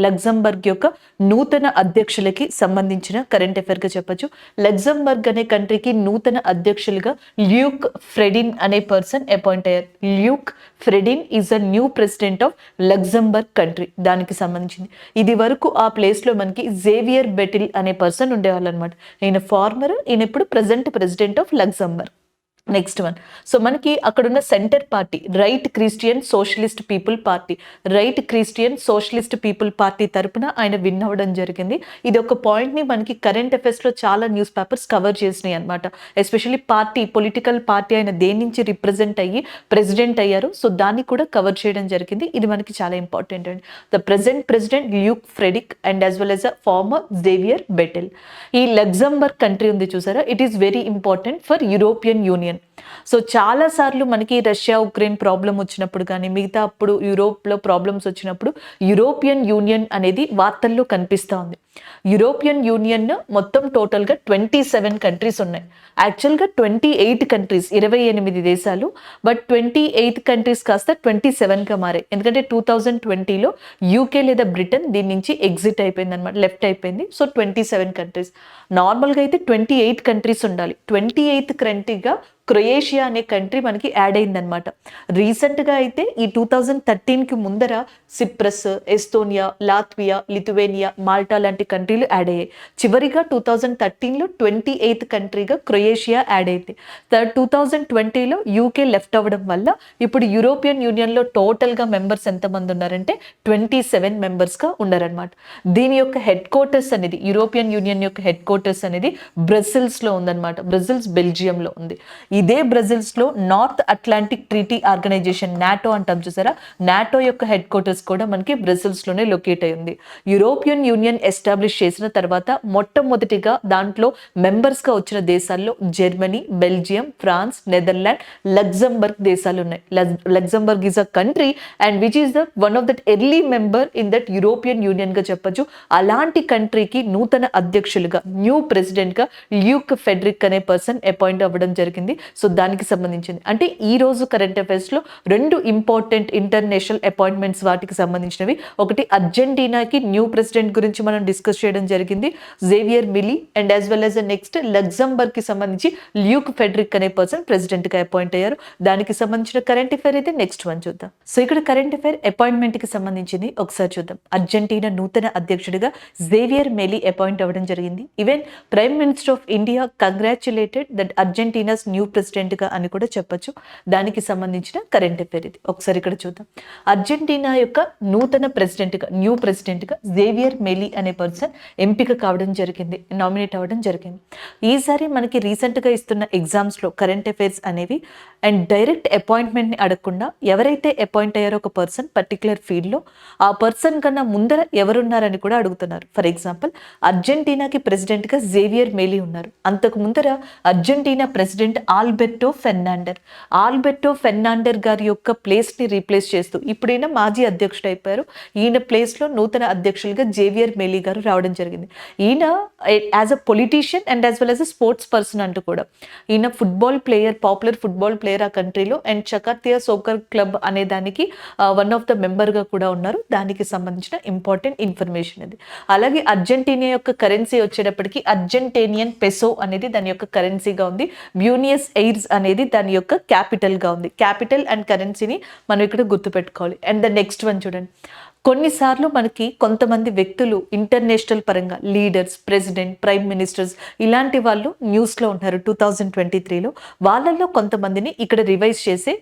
Luxembourg యొక్క నూతన అధ్యక్షులకి సంబంధించిన కరెంట్ అఫైర్గా చెప్పొచ్చు. లగ్జంబర్గ్ అనే కంట్రీకి నూతన అధ్యక్షులుగా ల్యూక్ ఫ్రెడిన్ అనే పర్సన్ అపాయింట్ అయ్యారు. Luc Frieden is a new president of Luxembourg country. దానికి సంబంధించింది. ఇది వరకు ఆ ప్లేస్లో మనకి జేవియర్ బెటిల్ అనే పర్సన్ ఉండేవాళ్ళు అనమాట. ఈయన ఫార్మర్, ఈయన ఇప్పుడు present president of Luxembourg. Next one. So మనకి అక్కడున్న centre party right Christian socialist people party, right Christian socialist people party తరపున ఆయన విన్ అవ్వడం జరిగింది. ఇది ఒక పాయింట్ని మనకి కరెంట్ అఫైర్స్లో చాలా న్యూస్ పేపర్స్ కవర్ చేసినాయి అనమాట. ఎస్పెషల్లీ పార్టీ, పొలిటికల్ పార్టీ ఆయన దేని నుంచి రిప్రజెంట్ అయ్యి ప్రెసిడెంట్ అయ్యారు, సో దాన్ని కూడా కవర్ చేయడం జరిగింది. ఇది మనకి చాలా ఇంపార్టెంట్ అండి. The present president Luc Frieden and as well as a former Xavier Bettel. ఈ లగ్జంబర్గ్ కంట్రీ ఉంది చూసారా, it is very important for European Union. So చాలా సార్లు మనకి రష్యా ఉక్రెయిన్ ప్రాబ్లం వచ్చినప్పుడు కానీ మిగతా అప్పుడు యూరోప్లో ప్రాబ్లమ్స్ వచ్చినప్పుడు యూరోపియన్ యూనియన్ అనేది వార్తల్లో కనిపిస్తూ ఉంది. యూరోపియన్ యూనియన్ మొత్తం టోటల్గా 27 కంట్రీస్ ఉన్నాయి. యాక్చువల్గా 28 కంట్రీస్, 28 దేశాలు, బట్ 28 కంట్రీస్ కాస్త 27గా మారాయి. ఎందుకంటే 2020లో యూకే లేదా బ్రిటన్ దీని నుంచి ఎగ్జిట్ అయిపోయింది అనమాట, లెఫ్ట్ అయిపోయింది. So 27 countries. నార్మల్గా అయితే 28 కంట్రీస్ ఉండాలి. 28th కంట్రీగా క్రొయేషియా అనే కంట్రీ మనకి యాడ్ అయిందనమాట. రీసెంట్గా అయితే ఈ 2013కి ముందర cypress, Estonia, Latvia, Lithuania, Malta లాంటి కంట్రీలు యాడ్ అయ్యాయి. చివరిగా 2013లో 28th కంట్రీగా క్రొయేషియా యాడ్ అయింది. 2020లో యూకే లెఫ్ట్ అవ్వడం వల్ల ఇప్పుడు యూరోపియన్ యూనియన్లో టోటల్గా మెంబర్స్ ఎంతమంది ఉన్నారంటే 27 మెంబర్స్గా ఉన్నారనమాట. దీని యొక్క హెడ్ క్వార్టర్స్ అనేది, యూరోపియన్ యూనియన్ యొక్క హెడ్ క్వార్టర్స్ అనేది బ్రజిల్స్లో ఉందన్నమాట. బ్రజిల్స్ బెల్జియంలో ఉంది. ఇదే బ్రజిల్స్లో North Atlantic Treaty Organization, NATO అంటాం చూసారా, నాటో యొక్క హెడ్ క్వార్టర్స్ కూడా మనకి బ్రజిల్స్లోనే లొకేట్ అయి ఉంది. యూరోపియన్ యూనియన్ ఎస్టాబ్లిష్ చేసిన తర్వాత మొట్టమొదటిగా దాంట్లో మెంబర్స్గా వచ్చిన దేశాల్లో Germany, Belgium, France, Netherland, Luxembourg దేశాలు ఉన్నాయి. Luxembourg is a country and which is the one of that early member in that European యూనియన్గా చెప్పొచ్చు. అలాంటి కంట్రీకి నూతన అధ్యక్షులుగా, న్యూ ప్రెసిడెంట్గా ల్యూక్ ఫెడరిక్ అనే పర్సన్ అపాయింట్ అవ్వడం జరిగింది. సో దానికి సంబంధించింది అంటే ఈ రోజు కరెంట్ అఫైర్స్లో 2 ఇంపార్టెంట్ ఇంటర్నేషనల్ అపాయింట్మెంట్స్ వాటికి సంబంధించినవి. ఒకటి అర్జెంటీనాకి న్యూ ప్రెసిడెంట్ గురించి మనం డిస్కస్ చేయడం జరిగింది, Javier Milei, and as well as next లగ్జంబర్గ్కి సంబంధించి ల్యూక్ ఫెడరిక్ అనే పర్సన్ ప్రెసిడెంట్గా అపాయింట్ అయ్యారు. దానికి సంబంధించిన కరెంట్ అఫైర్ అయితే నెక్స్ట్ వన్ చూద్దాం. సో ఇక్కడ కరెంట్ అఫైర్ అపాయింట్మెంట్కి సంబంధించింది ఒకసారి చూద్దాం. అర్జెంటీనా నూతన అధ్యక్షుడిగా జేవియర్ మిలీ అపాయింట్ అవ్వడం జరిగింది. Even prime minister of India congratulated that Argentina's new ప్రెసిడెంట్గా అని కూడా చెప్పొచ్చు. దానికి సంబంధించిన కరెంట్ అఫైర్ ఇది. ఒకసారి ఇక్కడ చూద్దాం. అర్జెంటీనా యొక్క నూతన ప్రెసిడెంట్గా, న్యూ ప్రెసిడెంట్గా జేవియర్ మిలీ అనే పర్సన్ ఎంపిక కావడం జరిగింది, నామినేట్ అవ్వడం జరిగింది. ఈసారి మనకి రీసెంట్గా ఇస్తున్న ఎగ్జామ్స్లో కరెంట్ అఫైర్స్ అనేవి అండ్ డైరెక్ట్ అపాయింట్మెంట్ని అడగకుండా ఎవరైతే అపాయింట్ అయ్యారో ఒక పర్సన్ పర్టికులర్ ఫీల్డ్లో, ఆ పర్సన్ కన్నా ముందర ఎవరున్నారని కూడా అడుగుతున్నారు. ఫర్ ఎగ్జాంపుల్ అర్జెంటీనాకి ప్రెసిడెంట్గా జేవియర్ మిలీ ఉన్నారు. అంతకు ముందర అర్జెంటీనా ప్రెసిడెంట్ ఆల్బెర్టో ఫెర్నాండర్ గారి యొక్క ప్లేస్ని రీప్లేస్ చేస్తూ ఇప్పుడు ఈయన మాజీ అధ్యక్షుడు అయిపోయారు. ఈయన ప్లేస్లో నూతన అధ్యక్షులుగా జేవియర్ మిలీ గారు రావడం జరిగింది. ఈయన as a politician and as well as a sports person అంటూ కూడా, ఈయన football player, popular football player ఆ కంట్రీలో, అండ్ చకర్తియా సోకర్ క్లబ్ అనే దానికి వన్ ఆఫ్ ద మెంబర్గా కూడా ఉన్నారు. దానికి సంబంధించిన ఇంపార్టెంట్ ఇన్ఫర్మేషన్ ఇది. అలాగే అర్జెంటీనా యొక్క కరెన్సీ వచ్చేటప్పటికి అర్జెంటేనియన్ పెసో అనేది దాని యొక్క కరెన్సీగా ఉంది. బ్యూనియస్ ఎయిర్స్ అనేది దాని యొక్క క్యాపిటల్గా ఉంది. క్యాపిటల్ అండ్ కరెన్సీని మనం ఇక్కడ గుర్తుపెట్టుకోవాలి. అండ్ ద నెక్స్ట్ వన్ చూడండి. కొన్నిసార్లు మనకి కొంతమంది వ్యక్తులు ఇంటర్నేషనల్ పరంగా లీడర్స్, ప్రెసిడెంట్, ప్రైమ్ మినిస్టర్స్ ఇలాంటి వాళ్ళు న్యూస్లో ఉన్నారు 2023లో. వాళ్ళల్లో కొంతమందిని ఇక్కడ రివైజ్ చేసే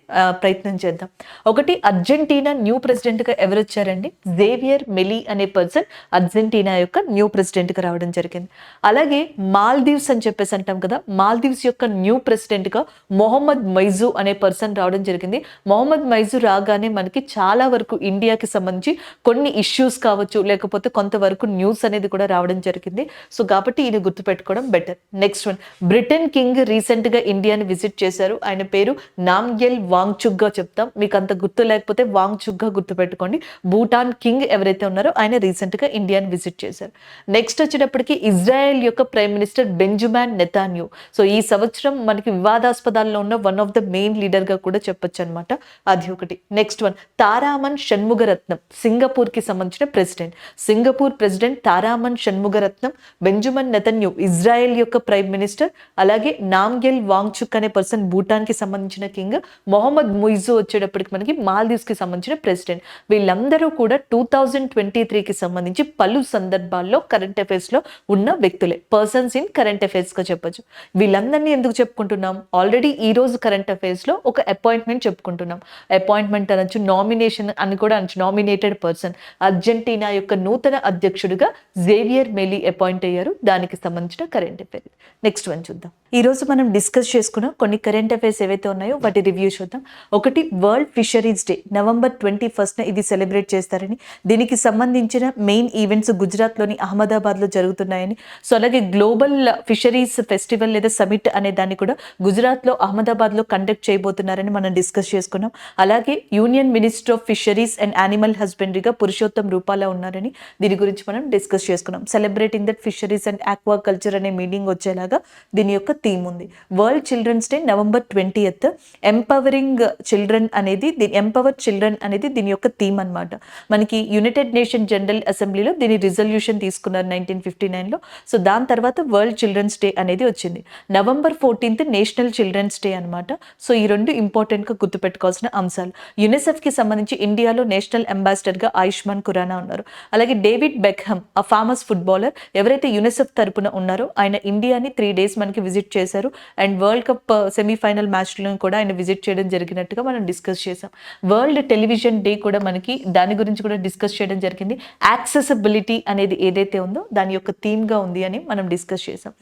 ప్రయత్నం చేద్దాం. ఒకటి, అర్జెంటీనా న్యూ ప్రెసిడెంట్గా ఎవరు వచ్చారండి? జేవియర్ మిలీ అనే పర్సన్ అర్జెంటీనా యొక్క న్యూ ప్రెసిడెంట్గా రావడం జరిగింది. అలాగే మాల్దీవ్స్ అని చెప్పేసి అంటాం కదా, మాల్దీవ్స్ యొక్క న్యూ ప్రెసిడెంట్గా మొహమ్మద్ మైజూ అనే పర్సన్ రావడం జరిగింది. మొహమ్మద్ మైజూ రాగానే మనకి చాలా వరకు ఇండియాకి సంబంధించి కొన్ని ఇష్యూస్ కావచ్చు, లేకపోతే కొంతవరకు న్యూస్ అనేది కూడా రావడం జరిగింది. సో కాబట్టి ఇది గుర్తుపెట్టుకోవడం better. Next one, Britain king రీసెంట్గా ఇండియాని విజిట్ చేశారు. ఆయన పేరు నామ్గ్యల్ వాంగ్చుక్గా చెప్తాం, మీకు అంత గుర్తు లేకపోతే వాంగ్చుక్గా గుర్తుపెట్టుకోండి. భూటాన్ కింగ్ ఎవరైతే ఉన్నారో ఆయన రీసెంట్గా ఇండియాని విజిట్ చేశారు. నెక్స్ట్ వచ్చేటప్పటికి ఇజ్రాయెల్ యొక్క ప్రైమ్ మినిస్టర్ బెంజమిన్ నెతాన్యూ. సో ఈ సంవత్సరం మనకి వివాదాస్పదాల్లో ఉన్న వన్ ఆఫ్ ద మెయిన్ లీడర్గా కూడా చెప్పొచ్చు అనమాట. అది ఒకటి. Next one, Tharman Shanmugaratnam, singer సింగపూర్కి సంబంధించిన president. Singapore president Tharman Shanmugaratnam. Benjamin Netanyahu Israel యొక్క ప్రైమ్ మినిస్టర్. అలాగే నామ్గెల్ వాంగ్చుక్ అనే పర్సన్ భూటాన్కి సంబంధించిన కింగ్. మొహమ్మద్ ముయిజు వచ్చేటప్పటికి మనకి మాల్దీవ్స్కి సంబంధించిన ప్రెసిడెంట్. వీళ్ళందరూ కూడా 2023కి సంబంధించి పలు సందర్భాల్లో కరెంట్ అఫైర్స్లో ఉన్న వ్యక్తులే, పర్సన్స్ ఇన్ కరెంట్ అఫైర్స్గా చెప్పొచ్చు. వీళ్ళందరినీ ఎందుకు చెప్పుకుంటున్నాం? ఆల్రెడీ ఈ రోజు కరెంట్ అఫైర్స్లో ఒక అపాయింట్మెంట్ చెప్పుకుంటున్నాం. అపాయింట్మెంట్ అనొచ్చు, నామినేషన్ అని కూడా అనొచ్చు. నామినేటెడ్ పర్సన్ అర్జెంటీనా యొక్క నూతన అధ్యక్షుడిగా జేవియర్ మెలీ అపాయింట్ అయ్యారు. దానికి సంబంధించిన కరెంట్ అఫైర్. నెక్స్ట్ వన్ చూద్దాం. ఈ రోజు మనం డిస్కస్ చేసుకున్న కొన్ని కరెంట్ అఫైర్స్ ఏవైతే ఉన్నాయో వాటి రివ్యూ చూద్దాం. ఒకటి, world fisheries day November 21st ఇది సెలబ్రేట్ చేస్తారని, దీనికి సంబంధించిన మెయిన్ ఈవెంట్స్ గుజరాత్లోని అహ్మదాబాద్లో జరుగుతున్నాయని, సో అలాగే గ్లోబల్ ఫిషరీస్ ఫెస్టివల్ లేదా సమిట్ అనే దాన్ని కూడా గుజరాత్లో అహ్మదాబాద్లో కండక్ట్ చేయబోతున్నారని మనం డిస్కస్ చేసుకున్నాం. అలాగే union minister of fisheries and animal హస్బెండరీగా పురుషోత్తం రూపాలా ఉన్నారని దీని గురించి మనం డిస్కస్ చేసుకున్నాం. Celebrating that fisheries and aquaculture అనే మీనింగ్ వచ్చేలాగా దీని యొక్క థీమ్ ఉంది. World children's day November 20th. Empowering children అనేది ఎంపవర్ చిల్డ్రన్ అనేది దీని యొక్క థీమ్ అనమాట. మనకి యునైటెడ్ నేషన్ జనరల్ అసెంబ్లీలో దీని రిజల్యూషన్ తీసుకున్నారు 1959లో. సో దాని తర్వాత వరల్డ్ చిల్డ్రన్స్ డే అనేది వచ్చింది. November 14th national children's day అనమాట. సో ఈ రెండు ఇంపార్టెంట్గా గుర్తుపెట్టుకోవాల్సిన అంశాలు. యునిసెఫ్కి సంబంధించి ఇండియాలో నేషనల్ అంబాసిడర్గా ఆయుష్మాన్ ఖురానా ఉన్నారు. అలాగే డేవిడ్ బెక్హమ్, ఆ ఫేమస్ ఫుట్బాలర్ ఎవరైతే యునిసెఫ్ తరపున ఉన్నారో ఆయన ఇండియాని 3 days మనకి విజిట్ చేశారు. అండ్ వరల్డ్ కప్ సెమీఫైనల్ మ్యాచ్లను కూడా ఆయన విజిట్ చేయడం జరిగినట్టుగా మనం డిస్కస్ చేసాం. వరల్డ్ టెలివిజన్ డే కూడా మనకి దాని గురించి కూడా డిస్కస్ చేయడం జరిగింది. యాక్సెసిబిలిటీ అనేది ఏదైతే ఉందో దాని యొక్క థీమ్గా ఉంది అని మనం డిస్కస్ చేసాం.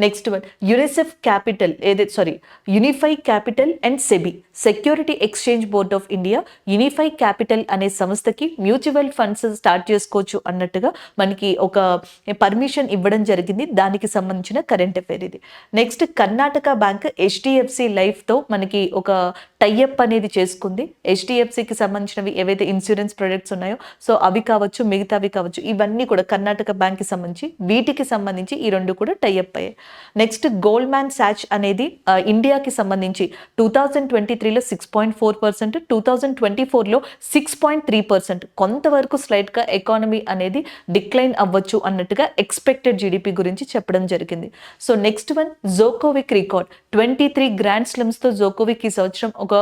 Next one, UNICEF capital unify capital and SEBI, security exchange board of India unify capital అనే సంస్థకి మ్యూచువల్ ఫండ్స్ స్టార్ట్ చేసుకోవచ్చు అన్నట్టుగా మనకి ఒక పర్మిషన్ ఇవ్వడం జరిగింది. దానికి సంబంధించిన కరెంట్ అఫైర్ ఇది. నెక్స్ట్, కర్ణాటక బ్యాంక్ HDFC లైఫ్తో మనకి ఒక టైఅప్ అనేది చేసుకుంది. HDFCకి సంబంధించినవి ఏవైతే ఇన్సూరెన్స్ ప్రొడక్ట్స్ ఉన్నాయో సో అవి కావచ్చు, మిగతావి కావచ్చు, ఇవన్నీ కూడా కర్ణాటక బ్యాంక్కి సంబంధించి వీటికి సంబంధించి ఈ రెండు కూడా టైఅప్ అయ్యాయి. నెక్స్ట్, గోల్డ్మ్యాన్ సాచ్ అనేది ఇండియాకి సంబంధించి 2023లో 6.4%, 2024లో 6.3%. కొంతవరకు స్లైట్గా ఎకానమీ అనేది డిక్లైన్ అవ్వచ్చు అన్నట్టుగా ఎక్స్పెక్టెడ్ GDP గురించి చెప్పడం జరిగింది. So next one, Djokovic record 23 grand స్లమ్స్తో జోకోవిక్ ఈ సంవత్సరం ఒక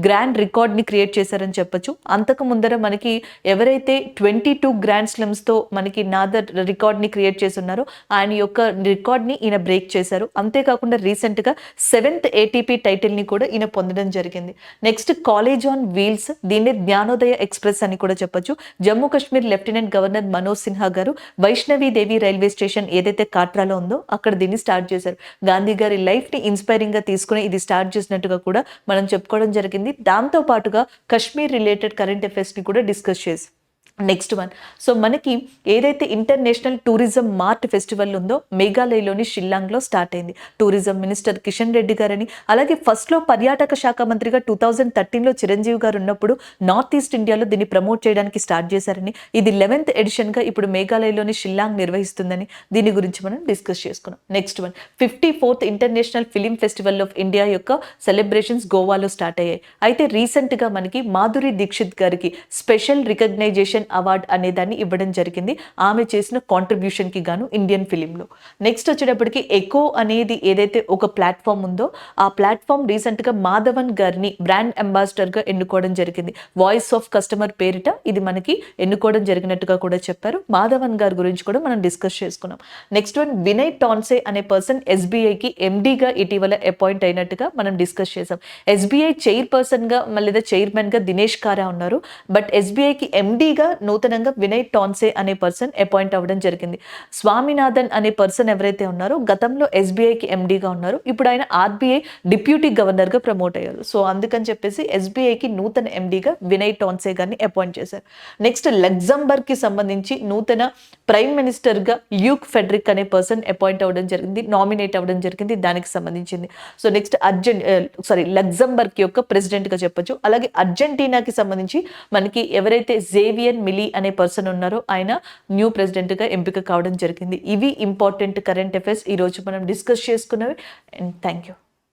గ్రాండ్ రికార్డ్ని క్రియేట్ చేశారని చెప్పొచ్చు. అంతకు ముందర మనకి ఎవరైతే 22 గ్రాండ్ స్లమ్స్తో మనకి నాదర్ రికార్డ్ని క్రియేట్ చేసి ఉన్నారో ఆయన యొక్క రికార్డ్ని ఈయన బ్రేక్ చేశారు. అంతేకాకుండా రీసెంట్గా 7th ATP టైటిల్ని కూడా ఈయన పొందడం జరిగింది. నెక్స్ట్, కాలేజ్ ఆన్ వీల్స్, దీన్ని జ్ఞానోదయ ఎక్స్ప్రెస్ అని కూడా చెప్పొచ్చు. జమ్మూ కాశ్మీర్ లెఫ్టినెంట్ గవర్నర్ మనోజ్ సిన్హా గారు వైష్ణవి దేవి రైల్వే స్టేషన్ ఏదైతే కాట్రాలో ఉందో అక్కడ దీన్ని స్టార్ట్ చేశారు. గాంధీ గారి లైఫ్ని ఇన్స్పైరింగ్గా తీసుకుని ఇది స్టార్ట్ చేసినట్టుగా కూడా మనం చెప్పుకోవడం జరిగింది. దాంతో పాటుగా కశ్మీర్ రిలేటెడ్ కరెంట్ అఫైర్స్ని కూడా డిస్కస్ చేసి నెక్స్ట్ వన్, సో మనకి ఏదైతే ఇంటర్నేషనల్ టూరిజం మార్ట్ ఫెస్టివల్ ఉందో మేఘాలయలోని షిల్లాంగ్లో స్టార్ట్ అయింది. టూరిజం మినిస్టర్ కిషన్ రెడ్డి గారని, అలాగే ఫస్ట్లో పర్యాటక శాఖ మంత్రిగా 2013లో చిరంజీవి గారు ఉన్నప్పుడు నార్త్ ఈస్ట్ ఇండియాలో దీన్ని ప్రమోట్ చేయడానికి స్టార్ట్ చేశారని, ఇది 11th ఎడిషన్గా ఇప్పుడు మేఘాలయలోని షిల్లాంగ్ నిర్వహిస్తుందని దీని గురించి మనం డిస్కస్ చేసుకున్నాం. Next one, 54th international film festival of India యొక్క సెలబ్రేషన్స్ గోవాలో స్టార్ట్ అయ్యాయి. అయితే రీసెంట్గా మనకి మాధురి దీక్షిత్ గారికి స్పెషల్ రికగ్నైజేషన్ అవార్డ్ అనే దాన్ని ఇవ్వడం జరిగింది ఆమె చేసిన కాంట్రిబ్యూషన్ కి గాను ఇండియన్ ఫిలింలో. నెక్స్ట్ వచ్చేటప్పటికి ఎకో అనేది ఏదైతే ఒక ప్లాట్ఫామ్ ఉందో ఆ ప్లాట్ఫామ్ రీసెంట్ గా మాధవన్ గారిని బ్రాండ్ అంబాసిడర్ గా ఎన్నుకోవడం జరిగింది. వాయిస్ ఆఫ్ కస్టమర్ పేరిట ఇది మనకి ఎన్నుకోవడం జరిగినట్టుగా కూడా చెప్పారు. మాధవన్ గారి గురించి కూడా మనం డిస్కస్ చేసుకున్నాం. నెక్స్ట్ వన్, వినయ్ టాన్సే అనే పర్సన్ SBIకి MDగా ఇటీవల అపాయింట్ అయినట్టుగా మనం డిస్కస్ చేసాం. SBI చైర్పర్సన్ గా లేదా చైర్మన్ గా దినేష్ కారా ఉన్నారు. బట్ SBIకి MDగా నూతనంగా వినయ్ టాన్సే అనే పర్సన్ అపాయింట్ అవ్వడం జరిగింది. స్వామినాథన్ అనే పర్సన్ ఎవరైతే ఉన్నారో గతంలో SBIకి MDగా ఉన్నారు. ఇప్పుడు ఆయన RBI డిప్యూటీ గవర్నర్గా ప్రమోట్ అయ్యారు. సో అందుకని చెప్పేసి SBIకి నూతన MDగా వినయ్ టాన్సే గారిని అపాయింట్ చేశారు. నెక్స్ట్, లగ్జంబర్గ్కి సంబంధించి నూతన ప్రైమ్ మినిస్టర్గా ల్యూక్ ఫెడరిక్ అనే పర్సన్ అపాయింట్ అవ్వడం జరిగింది, నామినేట్ అవ్వడం జరిగింది దానికి సంబంధించింది. సో నెక్స్ట్ లగ్జంబర్గ్ యొక్క ప్రెసిడెంట్గా చెప్పొచ్చు. అలాగే అర్జెంటీనాకి సంబంధించి మనకి ఎవరైతే జేవియర్ మిలీ అనే పర్సన్ ఉన్నారో ఆయన న్యూ ప్రెసిడెంట్గా ఎంపిక కావడం జరిగింది. ఇవి ఇంపార్టెంట్ కరెంట్ అఫైర్స్ ఈరోజు మనం డిస్కస్ చేసుకున్నవి. And thank you.